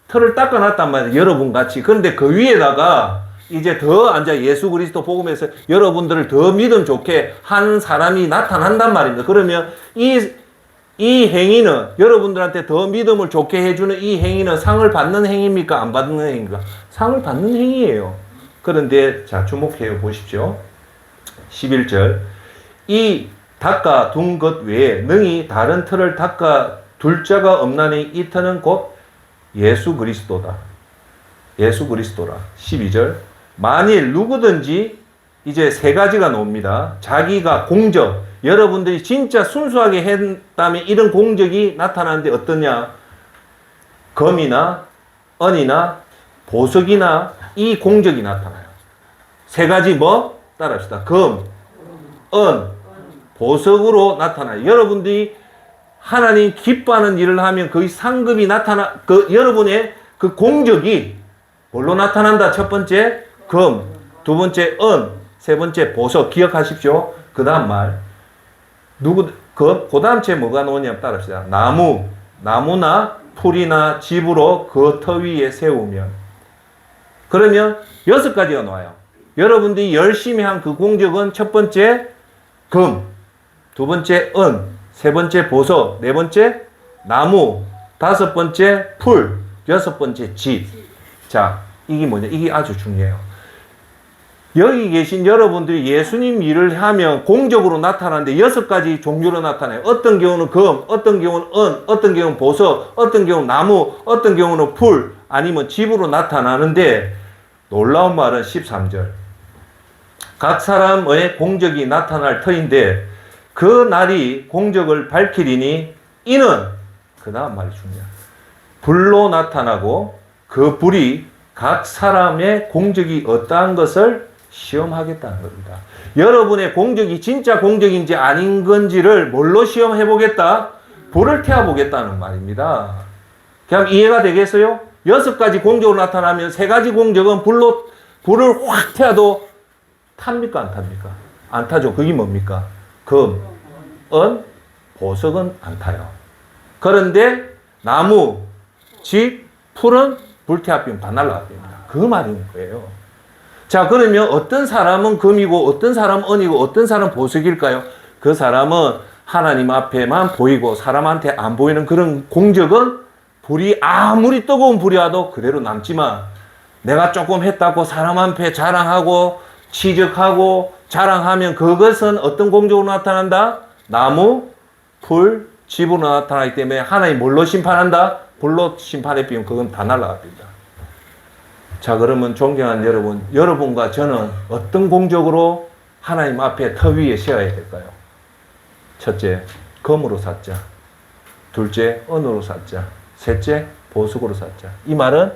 틀을 닦아놨단 말이에요. 여러분 같이. 그런데 그 위에다가 이제 더 앉아 예수 그리스도 복음에서 여러분들을 더 믿음 좋게 한 사람이 나타난단 말입니다. 그러면 이 행위는 여러분들한테 더 믿음을 좋게 해주는 이 행위는 상을 받는 행위입니까? 안 받는 행위입니까? 상을 받는 행위예요. 그런데 자 주목해 보십시오. 11절 이 닦아 둔 것 외에 능히 다른 틀을 닦아 둘 자가 없나니 이 터는 곧 예수 그리스도다. 예수 그리스도라. 12절 만일 누구든지 이제 세 가지가 나옵니다. 자기가 공적 여러분들이 진짜 순수하게 했다면 이런 공적이 나타나는데 어떠냐? 금이나 은이나 보석이나 이 공적이 나타나요. 세 가지 뭐? 따라합시다. 금, 은, 보석으로 나타나요. 여러분들이 하나님 기뻐하는 일을 하면 거의 상급이 여러분의 그 공적이 뭘로 나타난다? 첫 번째, 금, 두 번째, 은, 세 번째, 보석. 기억하십시오. 그 다음 말. 그 다음 째 뭐가 나오냐면 따라합시다. 나무나 풀이나 집으로 그 터 위에 세우면. 그러면 6가지가 나와요. 여러분들이 열심히 한 그 공적은 첫 번째 금, 두 번째 은, 세 번째 보석, 네 번째 나무, 다섯 번째 풀, 여섯 번째 집. 자, 이게 뭐냐? 이게 아주 중요해요. 여기 계신 여러분들이 예수님 일을 하면 공적으로 나타나는데 6가지 종류로 나타나요. 어떤 경우는 금, 어떤 경우는 은, 어떤 경우는 보석, 어떤 경우는 나무, 어떤 경우는 풀, 아니면 집으로 나타나는데 놀라운 말은 13절. 각 사람의 공적이 나타날 터인데 그 날이 공적을 밝히리니 이는 그 다음 말이 중요해요. 불로 나타나고 그 불이 각 사람의 공적이 어떠한 것을 시험하겠다는 겁니다. 여러분의 공적이 진짜 공적인지 아닌 건지를 뭘로 시험해 보겠다? 불을 태워 보겠다는 말입니다. 그럼 이해가 되겠어요? 6가지 공적으로 나타나면 3가지 공적은 불을 확 태워도 탑니까? 안 탑니까? 안 타죠. 그게 뭡니까? 금, 은, 보석은 안 타요. 그런데 나무, 집, 풀은 불태합병 다 날라갑니다. 그 말인 거예요. 자, 그러면 어떤 사람은 금이고 어떤 사람은 은이고 어떤 사람은 보석일까요? 그 사람은 하나님 앞에만 보이고 사람한테 안 보이는 그런 공적은 불이 아무리 뜨거운 불이 와도 그대로 남지만 내가 조금 했다고 사람 앞에 자랑하고 취직하고 자랑하면 그것은 어떤 공적으로 나타난다? 나무, 풀, 집으로 나타나기 때문에 하나님 뭘로 심판한다? 불로 심판해 비면 그건 다 날아갑니다. 자, 그러면 존경하는 여러분, 여러분과 저는 어떤 공적으로 하나님 앞에 터 위에 세워야 될까요? 첫째, 금으로 샀자. 둘째, 은으로 샀자. 셋째, 보석으로 샀자. 이 말은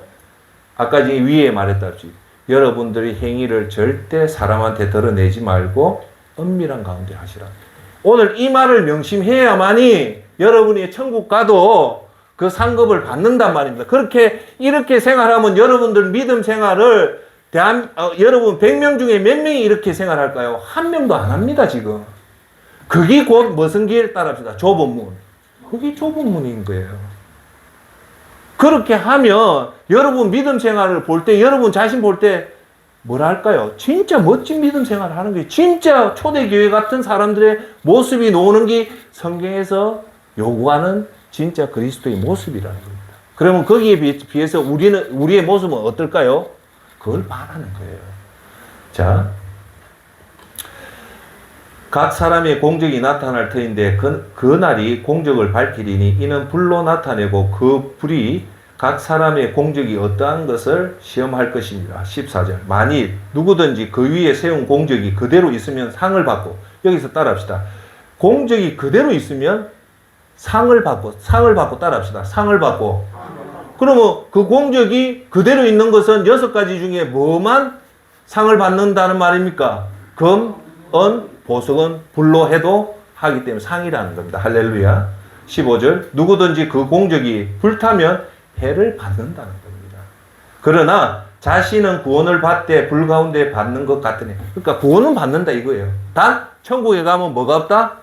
아까 위에 말했다시피 여러분들의 행위를 절대 사람한테 드러내지 말고 은밀한 가운데 하시라. 오늘 이 말을 명심해야만이 여러분이 천국 가도 그 상급을 받는단 말입니다. 이렇게 생활하면 여러분들 믿음 생활을 여러분 100명 중에 몇 명이 이렇게 생활할까요? 한 명도 안 합니다, 지금. 그게 곧 무슨 길 따라합시다. 좁은 문. 그게 좁은 문인 거예요. 그렇게 하면 여러분 믿음 생활을 볼 때, 여러분 자신 볼 때 뭐랄까요? 진짜 멋진 믿음 생활을 하는 게 진짜 초대교회 같은 사람들의 모습이 나오는 게 성경에서 요구하는 진짜 그리스도의 모습이라는 겁니다. 그러면 거기에 비해서 우리의 모습은 어떨까요? 그걸 말하는 거예요. 자, 각 사람의 공적이 나타날 터인데 그 날이 공적을 밝히리니 이는 불로 나타내고 그 불이 각 사람의 공적이 어떠한 것을 시험할 것입니다. 14절. 만일 누구든지 그 위에 세운 공적이 그대로 있으면 상을 받고, 여기서 따라합시다. 공적이 그대로 있으면 상을 받고 따라합시다. 상을 받고. 그러면 그 공적이 그대로 있는 것은 6가지 중에 뭐만 상을 받는다는 말입니까? 금, 은, 보석은 불로 해도 하기 때문에 상이라는 겁니다. 할렐루야. 15절. 누구든지 그 공적이 불타면 해를 받는다는 겁니다. 그러나 자신은 구원을 받되 불 가운데 받는 것 같으니, 그러니까 구원은 받는다 이거예요. 단 천국에 가면 뭐가 없다?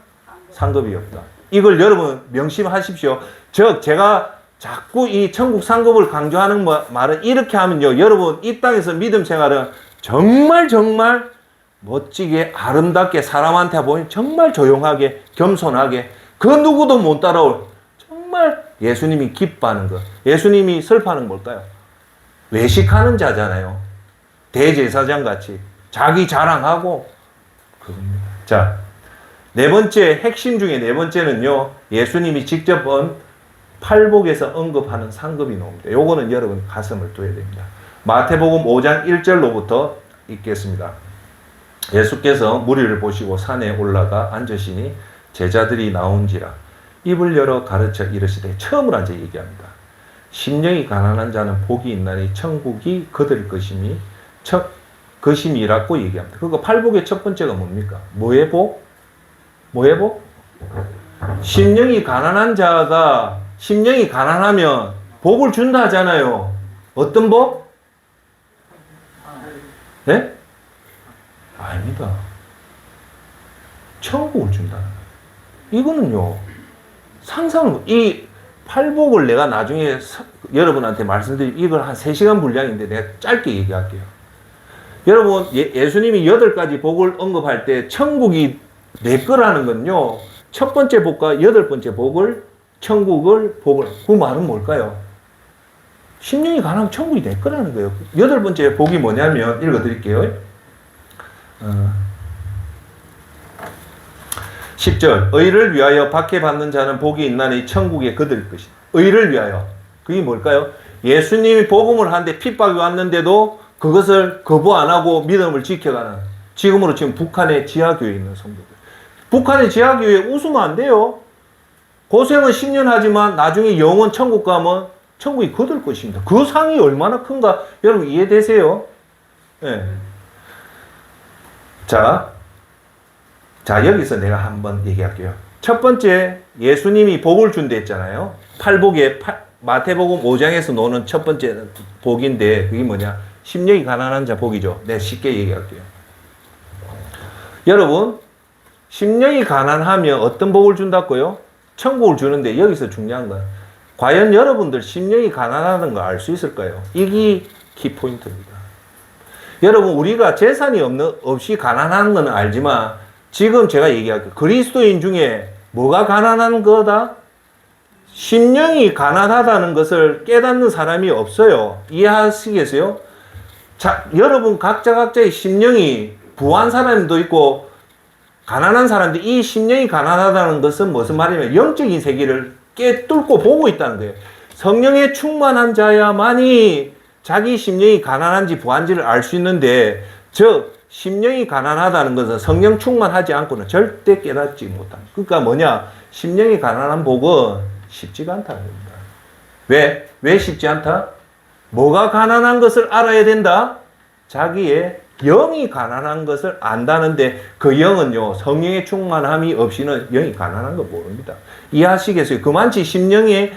상급이 없다. 이걸 여러분 명심하십시오. 즉 제가 자꾸 이 천국 상급을 강조하는 말은 이렇게 하면요, 여러분 이 땅에서 믿음 생활은 정말 멋지게 아름답게 사람한테 보이면 정말 조용하게 겸손하게 그 누구도 못 따라올 정말 예수님이 기뻐하는 것. 예수님이 슬퍼하는 뭘까요? 외식하는 자잖아요. 대제사장 같이 자기 자랑하고 그겁니다. 자, 네 번째 핵심 중에 네 번째는요, 예수님이 직접 팔복에서 언급하는 상급이 나옵니다. 요거는 여러분 가슴을 둬야 됩니다. 마태복음 5장 1절로부터 읽겠습니다. 예수께서 무리를 보시고 산에 올라가 앉으시니 제자들이 나온지라 입을 열어 가르쳐 이르시되, 처음으로 앉아 얘기합니다. 심령이 가난한 자는 복이 있나니 천국이 그들 것임이 것임이라고 얘기합니다. 그러니까 팔복의 첫 번째가 뭡니까? 뭐의 복? 뭐의 복? 심령이 가난한 자가 심령이 가난하면 복을 준다 하잖아요. 어떤 복? 네? 아닙니다. 천국을 준다. 이거는요, 이 팔복을 내가 나중에 여러분한테 말씀드릴, 이걸 한 3시간 분량인데 내가 짧게 얘기할게요. 여러분, 예수님이 8가지 복을 언급할 때 천국이 내 거라는 건요, 첫 번째 복과 8번째 복을, 복을, 그 말은 뭘까요? 심령이 가난하면 천국이 내 거라는 거예요. 8번째 복이 뭐냐면, 읽어드릴게요. 10절. 의를 위하여 박해받는 자는 복이 있나니 천국에 그들 것이다. 의를 위하여. 그게 뭘까요? 예수님이 복음을 하는데 핍박이 왔는데도 그것을 거부 안 하고 믿음을 지켜가는, 지금으로 지금 북한의 지하교회에 있는 성도들. 북한의 지하교회에 웃으면 안 돼요. 고생은 10년 하지만 나중에 영원 천국 가면 천국이 그들 것입니다. 그 상이 얼마나 큰가 여러분 이해되세요? 네. 자, 여기서 내가 한번 얘기할게요. 첫 번째, 예수님이 복을 준다 했잖아요. 팔복에, 마태복음 5장에서 노는 첫 번째 복인데, 그게 뭐냐? 심령이 가난한 자 복이죠. 내가 쉽게 얘기할게요. 여러분, 심령이 가난하면 어떤 복을 준다고요? 천국을 주는데, 여기서 중요한 건, 과연 여러분들 심령이 가난하다는 거 알 수 있을까요? 이게 키포인트입니다. 여러분, 우리가 재산이 없이 가난한 건 알지만 지금 제가 얘기할게요. 그리스도인 중에 뭐가 가난한 거다? 심령이 가난하다는 것을 깨닫는 사람이 없어요. 이해하시겠어요? 자, 여러분 각자의 심령이 부한 사람도 있고 가난한 사람도, 이 심령이 가난하다는 것은 무슨 말이냐면 영적인 세계를 깨뚫고 보고 있다는 거예요. 성령에 충만한 자야만이 자기 심령이 가난한지 부한지를 알 수 있는데, 즉 심령이 가난하다는 것은 성령 충만하지 않고는 절대 깨닫지 못한다. 그러니까 뭐냐? 심령이 가난한 복은 쉽지가 않다는 겁니다. 왜 쉽지 않다? 뭐가 가난한 것을 알아야 된다? 자기의 영이 가난한 것을 안다는데, 그 영은요, 성령의 충만함이 없이는 영이 가난한 거 모릅니다. 이해하시겠어요? 그만치 심령에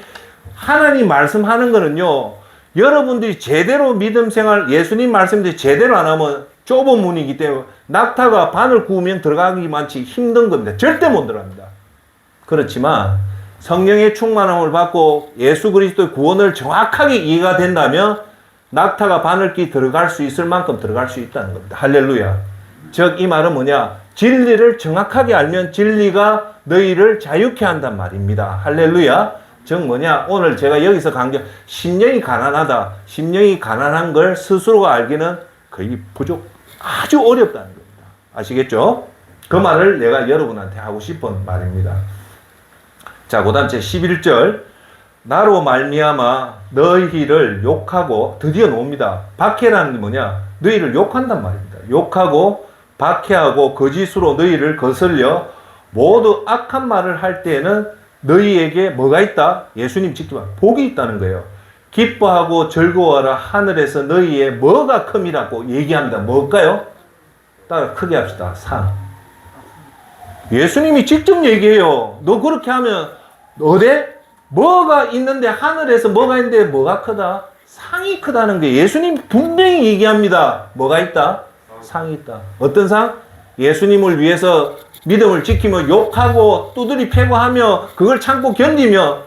하나님 말씀하는 거는요, 여러분들이 제대로 믿음 생활, 예수님 말씀대로 제대로 안 하면 좁은 문이기 때문에 낙타가 바늘 구우면 들어가기만치 힘든 겁니다. 절대 못 들어갑니다. 그렇지만 성령의 충만함을 받고 예수 그리스도의 구원을 정확하게 이해가 된다면 낙타가 바늘기 들어갈 수 있을 만큼 들어갈 수 있다는 겁니다. 할렐루야. 즉 이 말은 뭐냐? 진리를 정확하게 알면 진리가 너희를 자유케 한단 말입니다. 할렐루야. 즉 뭐냐? 오늘 제가 여기서 강조, 심령이 가난하다. 심령이 가난한 걸 스스로가 알기는 거의 아주 어렵다는 겁니다. 아시겠죠? 그 말을 내가 여러분한테 하고 싶은 말입니다. 자, 그 다음 제 11절. 나로 말미암아 너희를 욕하고, 드디어 나옵니다. 박해라는 게 뭐냐? 너희를 욕한단 말입니다. 욕하고 박해하고 거짓으로 너희를 거슬려 모두 악한 말을 할 때에는 너희에게 뭐가 있다? 예수님 직접 복이 있다는 거예요. 기뻐하고 즐거워하라. 하늘에서 너희의 뭐가 큼이라고 얘기합니다. 뭘까요? 따라 크게 합시다. 상. 예수님이 직접 얘기해요. 너 그렇게 하면 어디? 뭐가 있는데, 하늘에서 뭐가 있는데 뭐가 크다? 상이 크다는 게 예수님 분명히 얘기합니다. 뭐가 있다? 상이 있다. 어떤 상? 예수님을 위해서 믿음을 지키며 욕하고 두드리 패고 하며 그걸 참고 견디며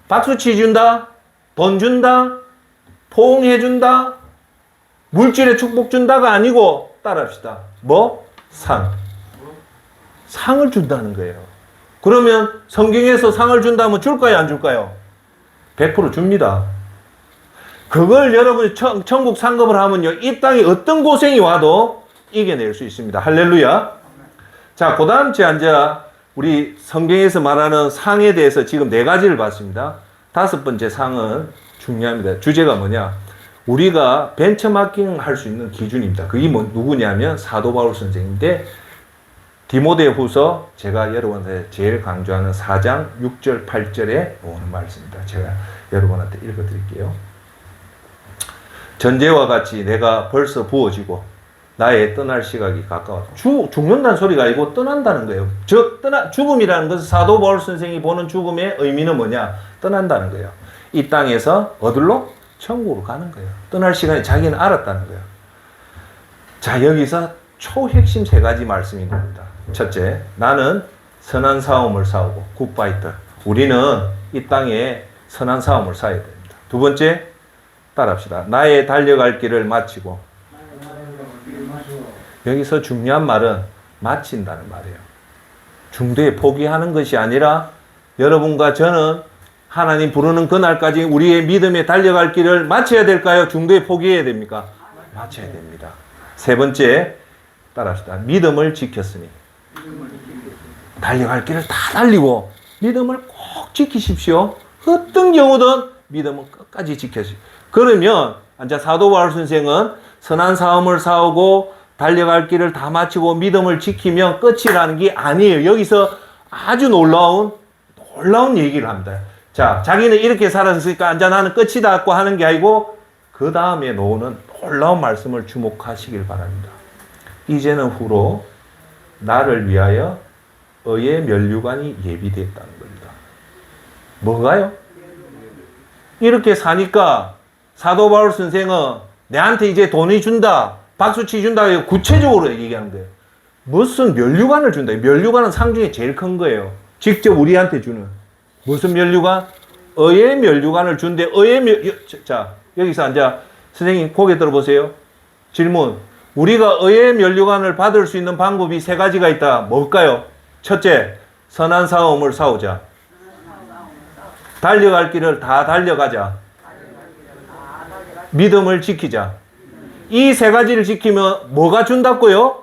박수치 준다, 돈 준다, 포옹해 준다, 물질의 축복 준다가 아니고, 따라합시다. 뭐? 상. 상을 준다는 거예요. 그러면 성경에서 상을 준다면 줄까요, 안 줄까요? 100% 줍니다. 그걸 여러분이 천국 상급을 하면요, 이 땅에 어떤 고생이 와도 이겨낼 수 있습니다. 할렐루야. 자, 그 다음 제 앉아 우리 성경에서 말하는 상에 대해서 지금 4가지를 봤습니다. 5번째 상은 중요합니다. 주제가 뭐냐? 우리가 벤처마킹 할 수 있는 기준입니다. 그게 누구냐면 사도 바울 선생인데, 디모데 후서 제가 여러분한테 제일 강조하는 4장 6절 8절에 오는 말씀입니다. 제가 여러분한테 읽어드릴게요. 전제와 같이 내가 벌써 부어지고 나의 떠날 시각이 가까워. 죽는다는 소리가 아니고 떠난다는 거예요. 즉 죽음이라는 것은 사도 바울 선생이 보는 죽음의 의미는 뭐냐? 떠난다는 거예요. 이 땅에서 어디로? 천국으로 가는 거예요. 떠날 시간에 자기는 알았다는 거예요. 자, 여기서 초핵심 3가지 말씀이 나옵니다. 첫째, 나는 선한 싸움을 싸우고, 굿파이터. 우리는 이 땅에 선한 싸움을 싸워야 됩니다. 2번째, 따라합시다. 나의 달려갈 길을 마치고. 여기서 중요한 말은 마친다는 말이에요. 중도에 포기하는 것이 아니라 여러분과 저는 하나님 부르는 그날까지 우리의 믿음에 달려갈 길을 마쳐야 될까요? 중도에 포기해야 됩니까? 마쳐야 됩니다. 3번째, 따라합시다. 믿음을 지켰으니. 달려갈 길을 다 달리고 믿음을 꼭 지키십시오. 어떤 경우든 믿음은 끝까지 지켜주십시오. 그러면 이제 사도 바울 선생은 선한 싸움을 싸우고 달려갈 길을 다 마치고 믿음을 지키면 끝이라는 게 아니에요. 여기서 아주 놀라운 얘기를 합니다. 자, 자기는 이렇게 살았으니까 이제 나는 끝이다고 하는 게 아니고 그 다음에 나오는 놀라운 말씀을 주목하시길 바랍니다. 이제는 후로 나를 위하여 의의 면류관이 예비됐다는 겁니다. 뭐가요? 이렇게 사니까 사도 바울 선생은 내한테 이제 돈이 준다, 박수치 준다, 구체적으로 얘기하는 거예요. 무슨 면류관을 준다. 면류관은 상 중에 제일 큰 거예요. 직접 우리한테 주는. 무슨 면류관? 의의 면류관을 준대. 자, 여기서 앉아. 선생님 고개 들어보세요. 질문. 우리가 의의 면류관을 받을 수 있는 방법이 세 가지가 있다. 뭘까요? 첫째, 선한 싸움을 싸우자. 달려갈 길을 다 달려가자. 믿음을 지키자. 이 세 가지를 지키면 뭐가 준다고요?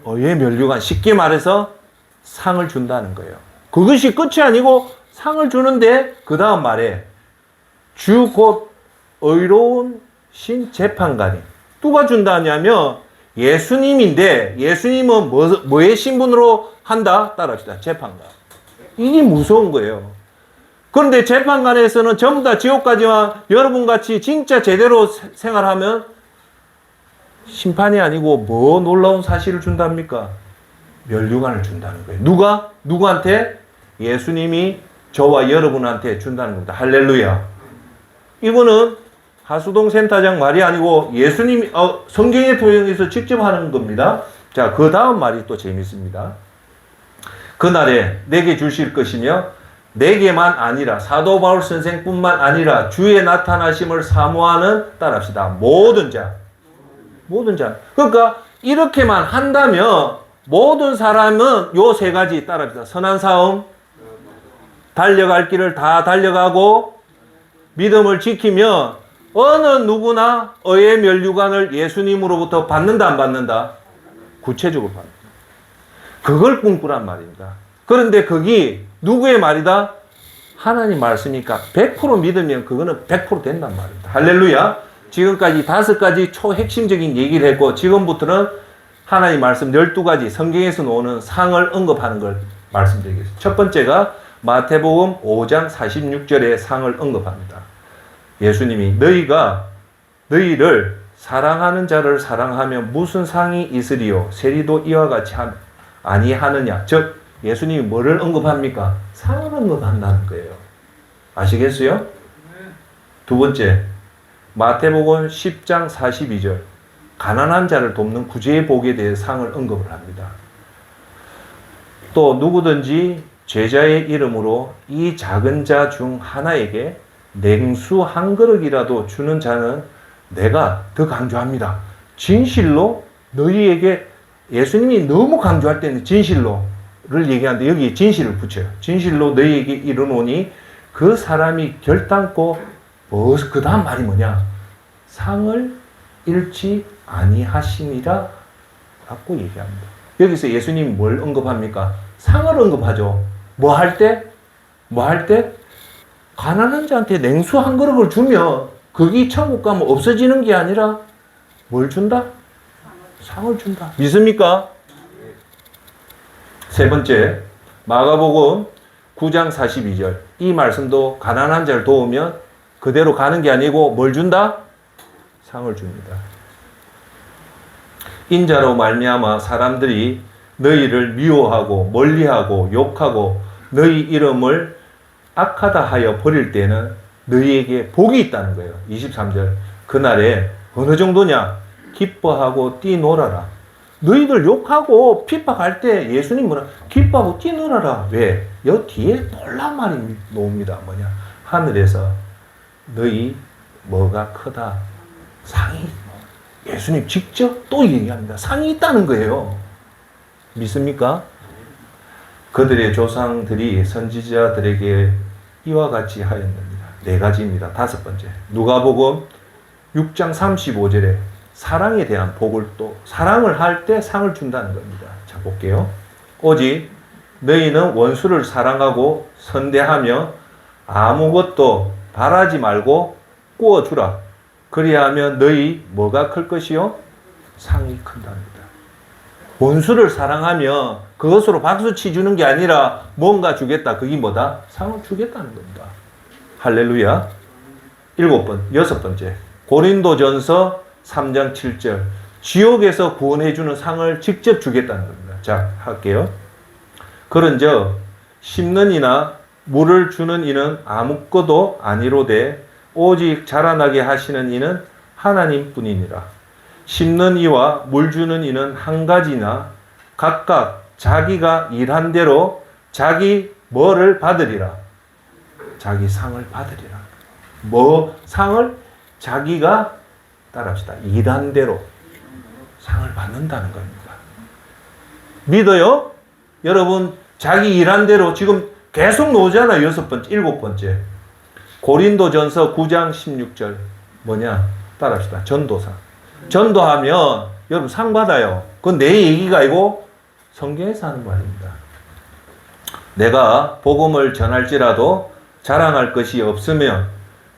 의의 면류관. 쉽게 말해서 상을 준다는 거예요. 그것이 끝이 아니고 상을 주는데 그 다음 말에 주 곧 의로운 신 재판관이 누가 준다냐면 예수님인데 예수님은 뭐의 신분으로 한다? 따라합시다. 재판관. 이게 무서운 거예요. 그런데 재판관에서는 전부 다 지옥까지만 여러분같이 진짜 제대로 생활하면 심판이 아니고 뭐 놀라운 사실을 준답니까? 면류관을 준다는 거예요. 누가? 누구한테? 예수님이 저와 여러분한테 준다는 겁니다. 할렐루야. 이거는 하수동 센터장 말이 아니고 예수님이 성경에 통해서 직접 하는 겁니다. 자, 그 다음 말이 또 재밌습니다. 그날에 내게 주실 것이며 내게만 아니라 사도 바울 선생뿐만 아니라 주의 나타나심을 사모하는 따라합시다. 모든 자. 그러니까 이렇게만 한다면 모든 사람은 요 세 가지 따라합시다. 선한 싸움, 달려갈 길을 다 달려가고 믿음을 지키면 어느 누구나 의의 면류관을 예수님으로부터 받는다 안 받는다? 구체적으로 받는다. 그걸 꿈꾸란 말입니다. 그런데 거기 누구의 말이다? 하나님 말씀이니까 100% 믿으면 그거는 100% 된단 말입니다. 할렐루야. 지금까지 5가지 초핵심적인 얘기를 했고 지금부터는 하나님 말씀 12가지 성경에서 나오는 상을 언급하는 걸 말씀드리겠습니다. 첫 번째가 마태복음 5장 46절의 상을 언급합니다. 예수님이 너희를 사랑하는 자를 사랑하면 무슨 상이 있으리요? 세리도 이와 같이 아니하느냐? 즉 예수님이 뭐를 언급합니까? 상을 언급한다는 거예요. 아시겠어요? 두 번째, 마태복음 10장 42절 가난한 자를 돕는 구제의 복에 대해 상을 언급을 합니다. 또 누구든지 제자의 이름으로 이 작은 자 중 하나에게 냉수 한 그릇이라도 주는 자는 내가 더 강조합니다. 진실로 너희에게 예수님이 너무 강조할 때는 진실로를 얘기하는데 여기 진실을 붙여요. 진실로 너희에게 이르노니 그 사람이 결단코 그 다음 말이 뭐냐? 상을 잃지 아니하시니라 라고 얘기합니다. 여기서 예수님이 뭘 언급합니까? 상을 언급하죠. 뭐 할 때? 가난한 자한테 냉수 한 그릇을 주면 거기 천국 가면 없어지는 게 아니라 뭘 준다? 상을 준다. 믿습니까? 세 번째, 마가복음 9장 42절. 이 말씀도 가난한 자를 도우면 그대로 가는 게 아니고 뭘 준다? 상을 줍니다. 인자로 말미암아 사람들이 너희를 미워하고 멀리하고 욕하고 너희 이름을 악하다 하여 버릴 때는 너희에게 복이 있다는 거예요. 23절. 그날에 어느 정도냐? 기뻐하고 뛰놀아라. 너희들 욕하고 핍박할 때 예수님 뭐라? 기뻐하고 뛰놀아라. 왜? 여 뒤에 놀라운 말이 나옵니다. 뭐냐? 하늘에서 너희 뭐가 크다. 상이 예수님 직접 또 얘기합니다. 상이 있다는 거예요. 믿습니까? 그들의 조상들이 선지자들에게 이와 같이 하였느니라. 4가지입니다. 5번째. 누가복음 6장 35절에 사랑에 대한 복을 또 사랑을 할 때 상을 준다는 겁니다. 자, 볼게요. 오직 너희는 원수를 사랑하고 선대하며 아무것도 바라지 말고 꾸어주라. 그리하면 너희 뭐가 클 것이요? 상이 큰답니다. 원수를 사랑하면 그것으로 박수치 주는 게 아니라 뭔가 주겠다. 그게 뭐다? 상을 주겠다는 겁니다. 할렐루야. 6번째. 고린도전서 3장 7절. 지옥에서 구원해주는 상을 직접 주겠다는 겁니다. 자, 할게요. 그런즉 심는 이나 물을 주는 이는 아무것도 아니로되 오직 자라나게 하시는 이는 하나님뿐이니라. 심는 이와 물 주는 이는 한 가지나 각각 자기가 일한 대로 자기 뭐를 받으리라. 자기 상을 받으리라. 뭐 상을? 자기가 따라합시다. 일한 대로 상을 받는다는 겁니다. 믿어요? 여러분 자기 일한 대로 지금 계속 나오잖아요. 6번째, 7번째. 고린도전서 9장 16절 뭐냐? 따라합시다. 전도사. 전도하면 여러분 상 받아요. 그건 내 얘기가 아니고 성경에서 하는 말입니다. 내가 복음을 전할지라도 자랑할 것이 없으면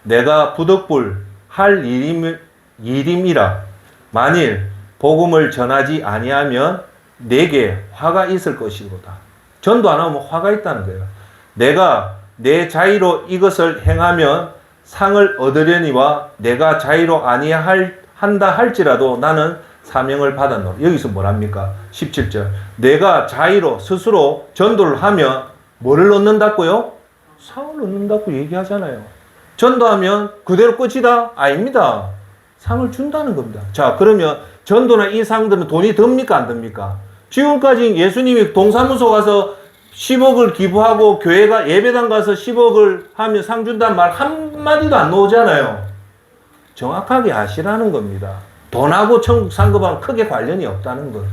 내가 부득불 할 일임이라. 만일 복음을 전하지 아니하면 내게 화가 있을 것이로다. 전도 안 하면 화가 있다는 거예요. 내가 내 자의로 이것을 행하면 상을 얻으려니와 내가 자의로 한다 할지라도 나는 사명을 받았노라. 여기서 뭐랍니까? 17절. 내가 자의로 스스로 전도를 하면 뭐를 얻는다고요? 상을 얻는다고 얘기하잖아요. 전도하면 그대로 끝이다? 아닙니다. 상을 준다는 겁니다. 자, 그러면 전도나 이 상들은 돈이 듭니까? 안 듭니까? 지금까지 예수님이 동사무소 가서 10억을 기부하고 교회가 예배당 가서 10억을 하면 상 준다는 말 한마디도 안 나오잖아요. 정확하게 아시라는 겁니다. 돈하고 천국 상급하고 크게 관련이 없다는 것.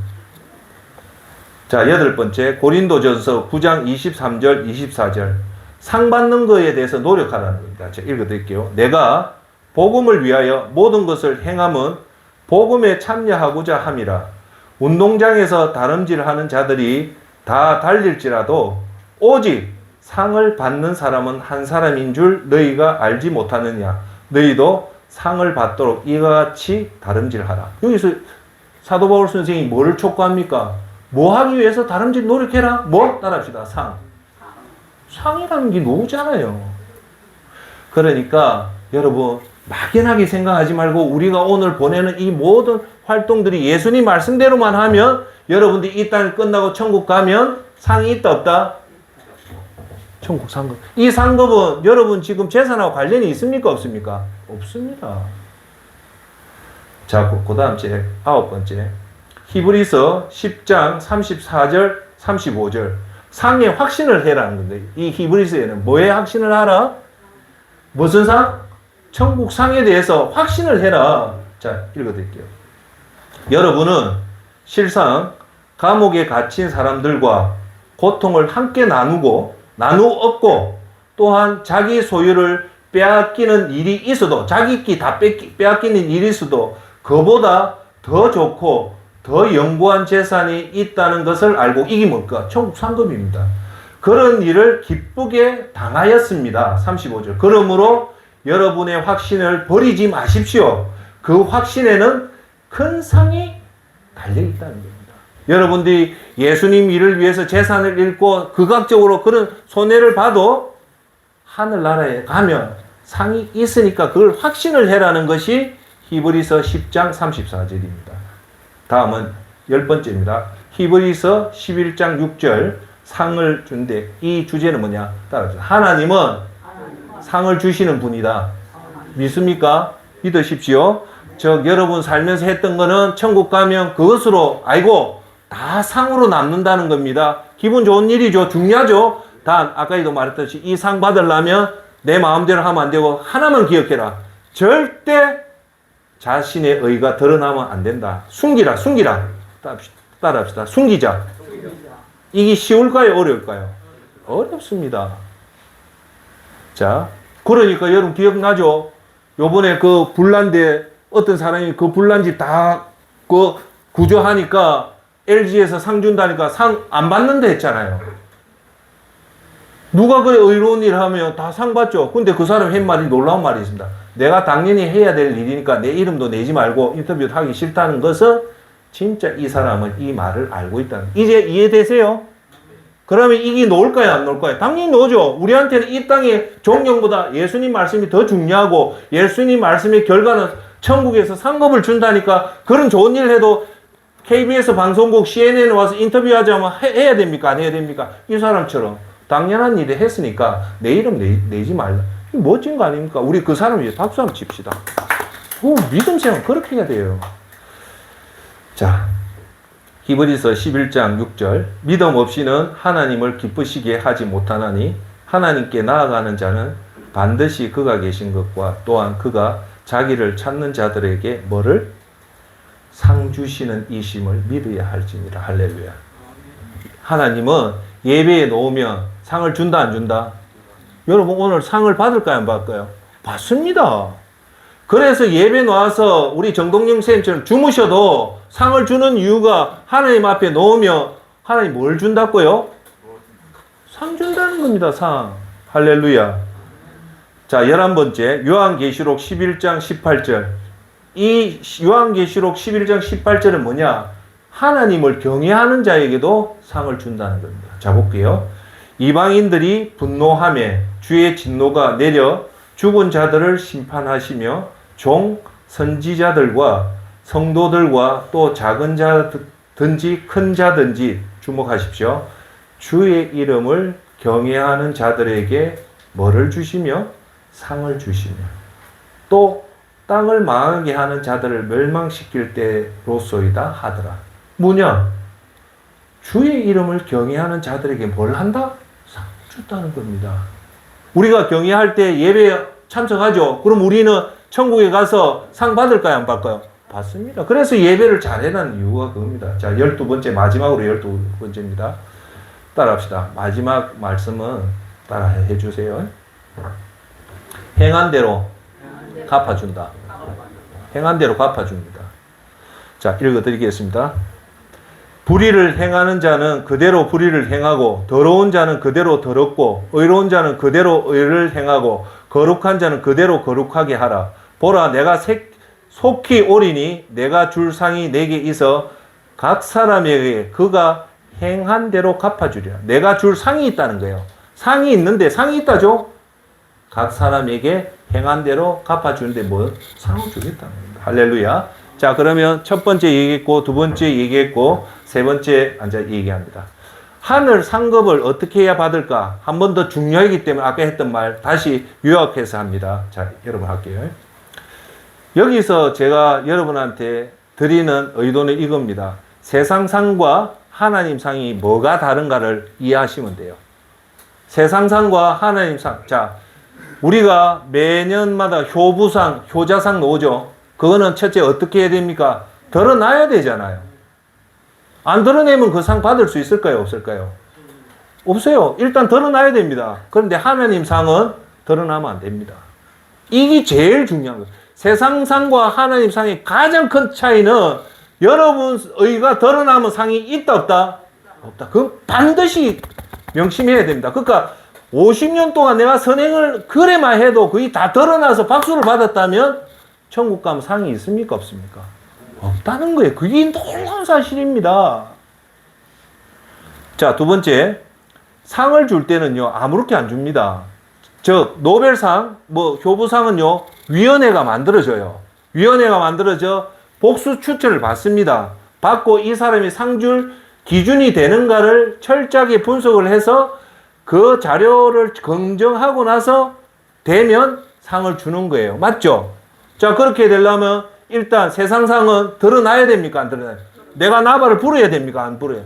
자, 8번째 고린도전서 9장 23절 24절 상 받는 거에 대해서 노력하라는 겁니다. 제가 읽어드릴게요. 내가 복음을 위하여 모든 것을 행함은 복음에 참여하고자 함이라. 운동장에서 다름질하는 자들이 다 달릴지라도 오직 상을 받는 사람은 한 사람인 줄 너희가 알지 못하느냐. 너희도 상을 받도록 이와 같이 다름질하라. 여기서 사도 바울 선생님이 뭐를 촉구합니까? 뭐 하기 위해서 다름질 노력해라? 뭐? 따라합시다. 상. 상이라는 게 노잖아요. 그러니까 여러분 막연하게 생각하지 말고 우리가 오늘 보내는 이 모든 활동들이 예수님 말씀대로만 하면 여러분들이 이 땅이 끝나고 천국 가면 상이 있다 없다? 천국 상급. 이 상급은 여러분 지금 재산하고 관련이 있습니까 없습니까? 없습니다. 자, 그 다음 책 9번째 히브리서 10장 34절 35절 상의 확신을 해라는 건데 이 히브리서에는 뭐에 확신을 하라? 무슨 상? 천국 상에 대해서 확신을 해라. 자, 읽어드릴게요. 여러분은 실상 감옥에 갇힌 사람들과 고통을 함께 나누었고 또한 자기 소유를 빼앗기는 일이 있어도 자기끼 다 빼앗기는 일이 있어도 그보다 더 좋고 더 영구한 재산이 있다는 것을 알고 이게 뭘까? 천국 상급입니다. 그런 일을 기쁘게 당하였습니다. 35절. 그러므로 여러분의 확신을 버리지 마십시오. 그 확신에는 큰 상이 달려있다는 겁니다. 여러분들이 예수님 일을 위해서 재산을 잃고 극악적으로 그런 손해를 봐도 하늘나라에 가면 상이 있으니까 그걸 확신을 해라는 것이 히브리서 10장 34절입니다. 다음은 10번째입니다. 히브리서 11장 6절 상을 준대. 이 주제는 뭐냐? 따라하세요. 하나님은 상을 주시는 분이다. 믿습니까? 믿으십시오. 여러분 살면서 했던 거는 천국 가면 그것으로 아이고 다 상으로 남는다는 겁니다. 기분 좋은 일이죠. 중요하죠. 단 아까도 말했듯이 이 상 받으려면 내 마음대로 하면 안 되고 하나만 기억해라. 절대 자신의 의가 드러나면 안 된다. 숨기라. 따라합시다. 숨기자. 이게 쉬울까요? 어려울까요? 어렵습니다. 자, 그러니까 여러분 기억나죠? 요번에 그 불난데 어떤 사람이 그 불난집 다 그 구조하니까 LG에서 상 준다니까 상 안 받는다 했잖아요. 누가 그래 의로운 일을 하면 다 상 받죠. 근데 그 사람이 한 말이 놀라운 말이 있습니다. 내가 당연히 해야 될 일이니까 내 이름도 내지 말고 인터뷰도 하기 싫다는 것은 진짜 이 사람은 이 말을 알고 있다는. 이제 이해되세요? 그러면 이게 놓을까요? 안 놓을까요? 당연히 놓죠. 우리한테는 이 땅의 존경보다 예수님 말씀이 더 중요하고 예수님 말씀의 결과는 천국에서 상급을 준다니까 그런 좋은 일을 해도 KBS 방송국 CNN에 와서 인터뷰하자면 해야 됩니까? 안 해야 됩니까? 이 사람처럼 당연한 일을 했으니까 내 이름 내지 말라. 멋진 거 아닙니까? 우리 그 사람 위해 박수 한번 칩시다. 믿음 생활 그렇게 해야 돼요. 자, 히브리서 11장 6절 믿음 없이는 하나님을 기쁘시게 하지 못하나니 하나님께 나아가는 자는 반드시 그가 계신 것과 또한 그가 자기를 찾는 자들에게 뭐를? 상 주시는 이심을 믿어야 할지니라. 할렐루야. 하나님은 예배에 놓으면 상을 준다 안 준다? 여러분 오늘 상을 받을까요 안 받을까요? 받습니다. 그래서 예배 나와서 우리 정동영 선생님처럼 주무셔도 상을 주는 이유가 하나님 앞에 놓으면 하나님 뭘 준다고요? 상 준다는 겁니다. 상. 할렐루야. 자, 11번째 요한계시록 11장 18절. 이 요한계시록 11장 18절은 뭐냐? 하나님을 경외하는 자에게도 상을 준다는 겁니다. 자, 볼게요. 이방인들이 분노하며 주의 진노가 내려 죽은 자들을 심판하시며 종, 선지자들과 성도들과 또 작은 자든지 큰 자든지 주목하십시오. 주의 이름을 경외하는 자들에게 뭐를 주시며? 상을 주시며 또 땅을 망하게 하는 자들을 멸망시킬 때로소이다 하더라. 뭐냐? 주의 이름을 경외하는 자들에게 뭘 한다? 상 줬다는 겁니다. 우리가 경외할 때 예배에 참석하죠. 그럼 우리는 천국에 가서 상 받을까요? 안 받을까요? 받습니다. 그래서 예배를 잘해라는 이유가 그겁니다. 자, 12번째, 마지막으로 12번째입니다. 따라합시다. 마지막 말씀은 따라해 주세요. 행한 대로 갚아준다. 행한 대로 갚아줍니다. 자, 읽어드리겠습니다. 불의를 행하는 자는 그대로 불의를 행하고 더러운 자는 그대로 더럽고 의로운 자는 그대로 의를 행하고 거룩한 자는 그대로 거룩하게 하라. 보라, 내가 속히 오리니 내가 줄 상이 내게 있어 각 사람에게 그가 행한 대로 갚아주리라. 내가 줄 상이 있다는 거예요. 상이 있는데 상이 있다죠? 각 사람에게 행한 대로 갚아주는데 뭐 상을 주겠다는 겁니다. 할렐루야. 자, 그러면 첫 번째 얘기했고 두 번째 얘기했고 세 번째 앉아 얘기합니다. 하늘 상급을 어떻게 해야 받을까? 한 번 더 중요하기 때문에 아까 했던 말 다시 요약해서 합니다. 자, 여러분 할게요. 여기서 제가 여러분한테 드리는 의도는 이겁니다. 세상 상과 하나님 상이 뭐가 다른가를 이해하시면 돼요. 세상 상과 하나님 상. 자, 우리가 매년마다 효부상, 효자상 나오죠. 그거는 첫째 어떻게 해야 됩니까? 드러나야 되잖아요. 안 드러내면 그 상 받을 수 있을까요? 없을까요? 없어요. 일단 드러나야 됩니다. 그런데 하나님 상은 드러나면 안 됩니다. 이게 제일 중요한 거예요. 세상 상과 하나님 상의 가장 큰 차이는 여러분의가 드러나면 상이 있다 없다? 없다. 그건 반드시 명심해야 됩니다. 그러니까 50년 동안 내가 선행을 그래만 해도 거의 다 드러나서 박수를 받았다면 천국 가면 상이 있습니까? 없습니까? 없다는 거예요. 그게 놀라운 사실입니다. 자, 두 번째. 상을 줄 때는요, 아무렇게 안 줍니다. 즉, 노벨상, 효부상은요, 위원회가 만들어져요. 위원회가 만들어져 복수 추천을 받습니다. 받고 이 사람이 상 줄 기준이 되는가를 철저하게 분석을 해서 그 자료를 검증하고 나서 되면 상을 주는 거예요. 맞죠? 자, 그렇게 되려면 일단 세상상은 드러나야 됩니까? 안 드러나요? 내가 나발을 불어야 됩니까? 안 불어요?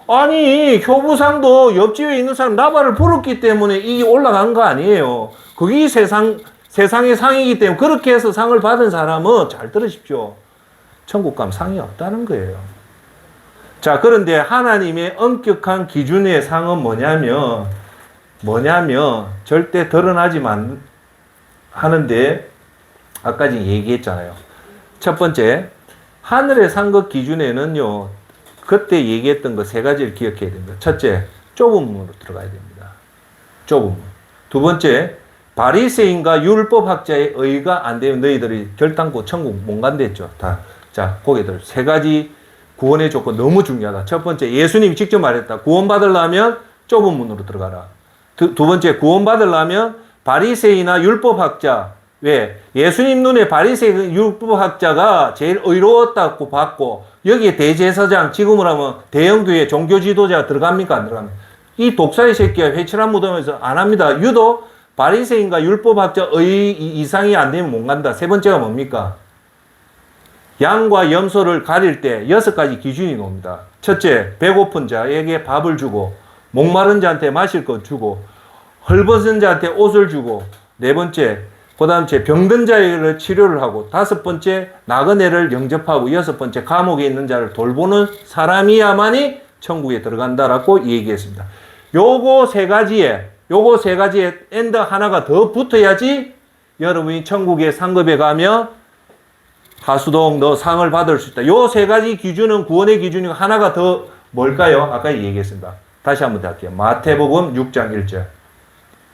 아니, 효부상도 옆집에 있는 사람 나발을 불었기 때문에 이게 올라간 거 아니에요. 그게 세상의 상이기 때문에 그렇게 해서 상을 받은 사람은 잘 들으십시오. 천국 가면 상이 없다는 거예요. 자, 그런데 하나님의 엄격한 기준의 상은 뭐냐면 절대 드러나지만 하는데 아까 지금 얘기했잖아요. 첫 번째, 하늘의 상급 기준에는요, 그때 얘기했던 거 세 가지를 기억해야 됩니다. 첫째, 좁은 문으로 들어가야 됩니다. 좁은 문. 두 번째, 바리새인과 율법학자의 의가 안 되면 너희들이 결단코 천국 못 간댔죠. 다. 자, 고개들 세 가지 구원의 조건 너무 중요하다. 첫 번째, 예수님이 직접 말했다. 구원받으려면 좁은 문으로 들어가라. 두 번째, 구원받으려면 바리새인이나 율법학자. 왜? 예수님 눈에 바리새인 율법학자가 제일 의로웠다고 봤고 여기에 대제사장, 지금으로 하면 대형교회 종교 지도자 들어갑니까? 안 들어갑니까? 이 독사의 새끼가 회칠한 무덤에서 안 합니다. 유독 바리새인과 율법학자 의 이상이 안 되면 못 간다. 세 번째가 뭡니까? 양과 염소를 가릴 때 6가지 기준이 나옵니다. 첫째, 배고픈 자에게 밥을 주고 목마른 자한테 마실 것 주고 헐벗은 자한테 옷을 주고, 네 번째, 그 다음 병든 자를 치료를 하고, 다섯 번째, 나그네를 영접하고, 여섯 번째, 감옥에 있는 자를 돌보는 사람이야만이 천국에 들어간다라고 얘기했습니다. 요거 세 가지에 엔더 하나가 더 붙어야지 여러분이 천국의 상급에 가면 하수동 너 상을 받을 수 있다. 요 세 가지 기준은 구원의 기준이고 하나가 더 뭘까요? 아까 얘기했습니다. 다시 한번 더 할게요. 마태복음 6장 1절.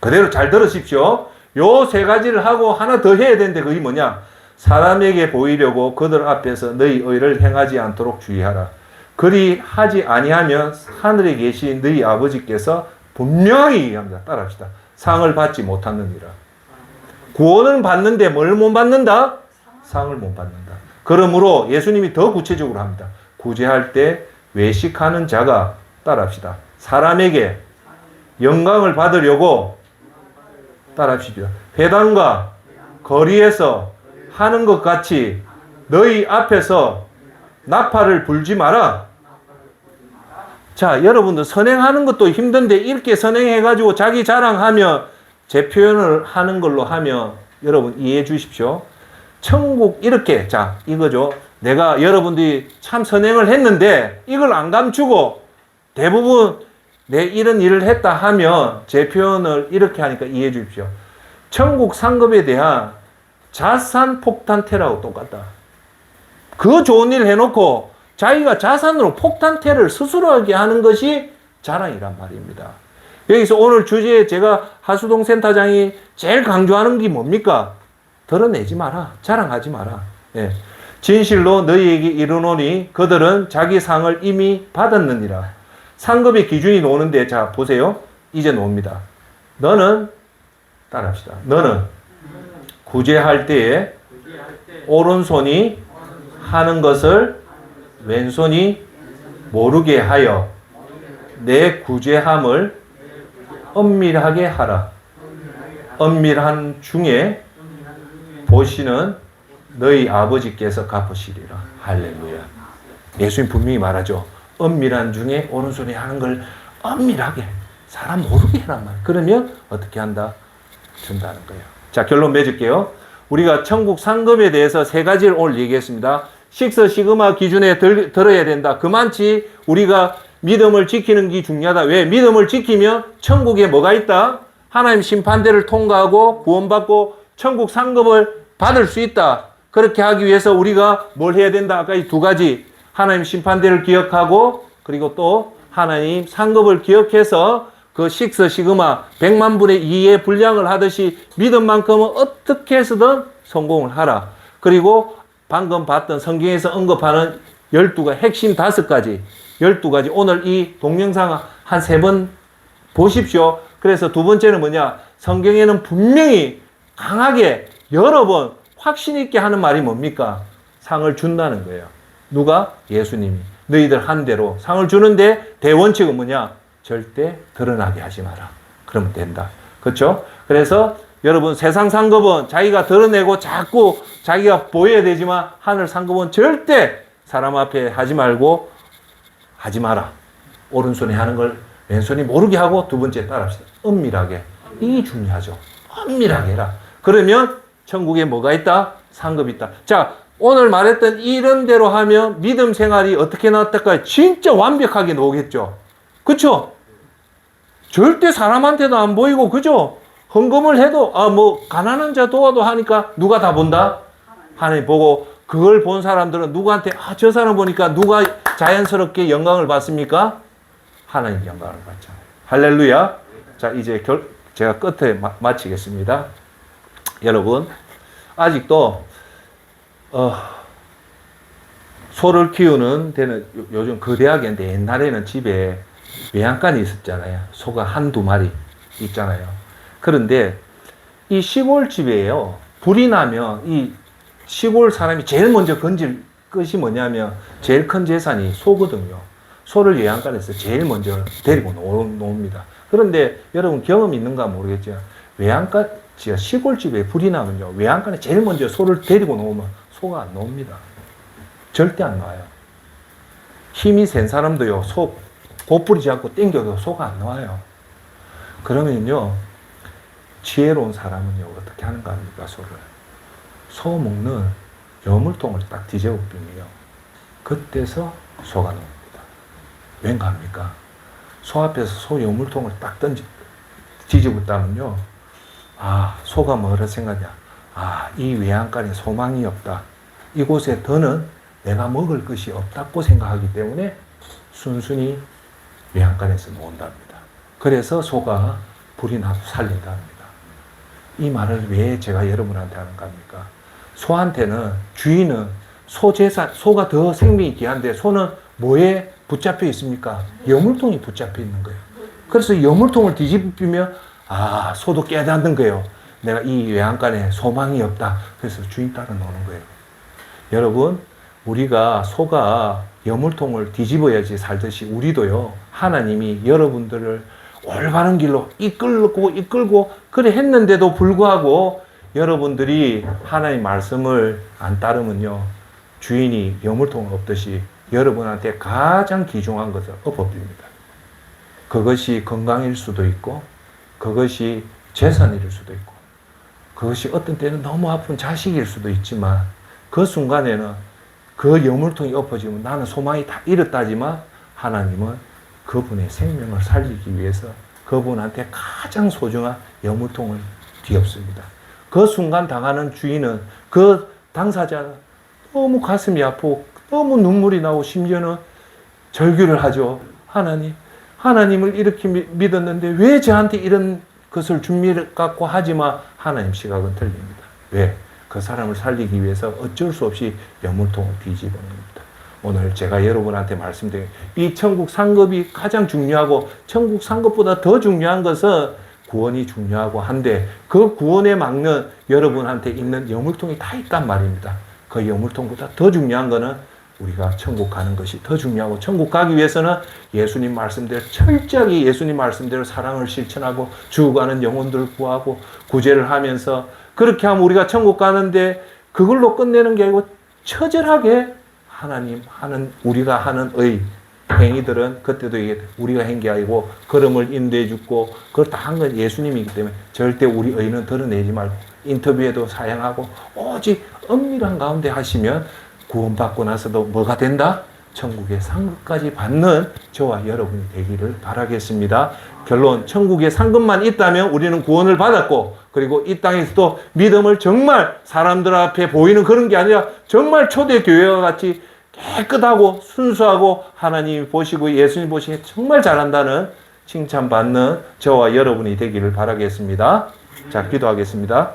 그대로 잘 들으십시오. 요 세 가지를 하고 하나 더 해야 되는데 그게 뭐냐? 사람에게 보이려고 그들 앞에서 너희 의를 행하지 않도록 주의하라. 그리 하지 아니하면 하늘에 계신 너희 아버지께서 분명히 얘기합니다. 따라합시다. 상을 받지 못하느니라. 구원은 받는데 뭘 못 받는다? 상을 못 받는다. 그러므로 예수님이 더 구체적으로 합니다. 구제할 때 외식하는 자가 따라합시다. 사람에게 영광을 받으려고 따라합시다. 회당과 거리에서 하는 것 같이 너희 앞에서 나팔을 불지 마라. 자, 여러분들 선행하는 것도 힘든데 이렇게 선행해가지고 자기 자랑하면 제 표현을 하는 걸로 하면 여러분 이해해 주십시오. 천국 이렇게 자 이거죠. 내가 여러분들이 참 선행을 했는데 이걸 안 감추고 대부분 내 이런 일을 했다 하면 제 표현을 이렇게 하니까 이해해 주십시오. 천국 상급에 대한 자산 폭탄 테러하고 똑같다. 그 좋은 일 해놓고 자기가 자산으로 폭탄 테러를 스스로 하게 하는 것이 자랑이란 말입니다. 여기서 오늘 주제에 제가 하수동 센터장이 제일 강조하는 게 뭡니까? 드러내지 마라. 자랑하지 마라. 예. 진실로 너희에게 이르노니 그들은 자기 상을 이미 받았느니라. 상급의 기준이 나오는데 자 보세요. 이제 나옵니다. 너는 따라합시다. 너는 구제할 때에 오른손이 하는 것을 왼손이 모르게 하여 내 구제함을 엄밀하게 하라. 엄밀한 중에 보시는 너희 아버지께서 갚으시리라. 할렐루야. 예수님 분명히 말하죠. 엄밀한 중에 오른손이 하는 걸 엄밀하게 사람 모르게 해란 말. 그러면 어떻게 한다? 준다는 거예요. 자, 결론 맺을게요. 우리가 천국 상급에 대해서 세 가지를 오늘 얘기했습니다. 식서 시그마 기준에 들어야 된다. 그만치 우리가 믿음을 지키는 게 중요하다. 왜? 믿음을 지키면 천국에 뭐가 있다? 하나님 심판대를 통과하고 구원받고 천국 상급을 받을 수 있다. 그렇게 하기 위해서 우리가 뭘 해야 된다? 아까 이 두 가지. 하나님 심판대를 기억하고 그리고 또 하나님 상급을 기억해서 그 식서 시그마 100만 분의 2의 분량을 하듯이 믿음만큼은 어떻게 해서든 성공을 하라. 그리고 방금 봤던 성경에서 언급하는 12가지 핵심 5가지 12가지 오늘 이 동영상 한 3번 보십시오. 그래서 두 번째는 뭐냐? 성경에는 분명히 강하게 여러 번 확신 있게 하는 말이 뭡니까? 상을 준다는 거예요. 누가? 예수님이. 너희들 한 대로 상을 주는데 대원칙은 뭐냐? 절대 드러나게 하지 마라. 그러면 된다. 그렇죠? 그래서 여러분 세상 상급은 자기가 드러내고 자꾸 자기가 보여야 되지만 하늘 상급은 절대 사람 앞에 하지 말고 하지 마라. 오른손에 하는 걸 왼손이 모르게 하고 두 번째 따라합시다. 엄밀하게. 이게 중요하죠. 엄밀하게 해라. 그러면 천국에 뭐가 있다? 상급이 있다. 자, 오늘 말했던 이런 대로 하면 믿음 생활이 어떻게 나왔을까요? 진짜 완벽하게 나오겠죠. 그쵸? 절대 사람한테도 안 보이고, 그죠? 헌금을 해도, 가난한 자 도와도 하니까 누가 다 본다? 하나님 보고, 그걸 본 사람들은 누구한테, 저 사람 보니까 누가 자연스럽게 영광을 받습니까? 하나님 영광을 받잖아요. 할렐루야. 자, 이제 제가 끝에 마치겠습니다. 여러분, 아직도, 소를 키우는 데는 요즘 거대하게인데 옛날에는 집에 외양간이 있었잖아요. 소가 한두 마리 있잖아요. 그런데 이 시골집에요. 불이 나면 이 시골 사람이 제일 먼저 건질 것이 뭐냐면 제일 큰 재산이 소거든요. 소를 외양간에서 제일 먼저 데리고 놓습니다. 그런데 여러분 경험 있는가 모르겠죠. 외양간, 시골집에 불이 나면요. 외양간에 제일 먼저 소를 데리고 놓으면 소가 안 나옵니다. 절대 안 나와요. 힘이 센 사람도요. 소 고뿌리지 않고 땡겨도 소가 안 나와요. 그러면요. 지혜로운 사람은요, 어떻게 하는가 합니까, 소를? 소 먹는 여물통을 딱 뒤집어 삐면요, 그때서 소가 나옵니다. 왠가 합니까? 소 앞에서 소 여물통을 딱 뒤집었다면요, 아, 소가 뭐라 생각하냐? 아, 이 외양간에 소망이 없다. 이곳에 더는 내가 먹을 것이 없다고 생각하기 때문에 순순히 외양간에서 모은답니다. 그래서 소가 불이 나도 살린답니다. 이 말을 왜 제가 여러분한테 하는가 합니까? 소한테는, 주인은 소가 더 생명이 귀한데 소는 뭐에 붙잡혀 있습니까? 여물통이 붙잡혀 있는 거예요. 그래서 여물통을 뒤집으면 아, 소도 깨닫는 거예요. 내가 이 외양간에 소망이 없다. 그래서 주인 따라 노는 거예요. 여러분, 우리가 소가 여물통을 뒤집어야지 살듯이 우리도요, 하나님이 여러분들을 올바른 길로 이끌고 그래 했는데도 불구하고 여러분들이 하나님 말씀을 안 따르면요, 주인이 여물통을 엎듯이 여러분한테 가장 귀중한 것을 엎어버립니다. 그것이 건강일 수도 있고, 그것이 재산일 수도 있고, 그것이 어떤 때는 너무 아픈 자식일 수도 있지만, 그 순간에는 그 여물통이 엎어지면 나는 소망이 다 잃었다지만, 하나님은 그분의 생명을 살리기 위해서 그분한테 가장 소중한 여물통을 뒤엎습니다. 그 순간 당하는 주인은, 그 당사자는 너무 가슴이 아프고 너무 눈물이 나고 심지어는 절규를 하죠. 하나님을 이렇게 믿었는데 왜 저한테 이런 것을 준비갖고 하지만 하나님 시각은 틀립니다. 왜? 그 사람을 살리기 위해서 어쩔 수 없이 여물통을 뒤집어는 겁니다. 오늘 제가 여러분한테 말씀드린 이 천국 상급이 가장 중요하고, 천국 상급보다 더 중요한 것은 구원이 중요하고 한데, 그 구원에 막는 여러분한테 있는 여물통이 다 있단 말입니다. 그 여물통보다 더 중요한 거는 우리가 천국 가는 것이 더 중요하고, 천국 가기 위해서는 예수님 말씀대로 철저하게 예수님 말씀대로 사랑을 실천하고 죽어가는 영혼들 구하고 구제를 하면서, 그렇게 하면 우리가 천국 가는데 그걸로 끝내는 게 아니고 처절하게 우리가 하는 행위들은 그때도 이게 우리가 한 게 아니고 걸음을 인도해 주고 그걸 다 한 건 예수님이기 때문에 절대 우리 의는 드러내지 말고 인터뷰에도 사용하고 오직 엄밀한 가운데 하시면 구원받고 나서도 뭐가 된다? 천국의 상급까지 받는 저와 여러분이 되기를 바라겠습니다. 결론, 천국의 상급만 있다면 우리는 구원을 받았고, 그리고 이 땅에서도 믿음을 정말 사람들 앞에 보이는 그런 게 아니라 정말 초대교회와 같이 깨끗하고 순수하고 하나님이 보시고 예수님 보시기에 정말 잘한다는 칭찬받는 저와 여러분이 되기를 바라겠습니다. 자, 기도하겠습니다.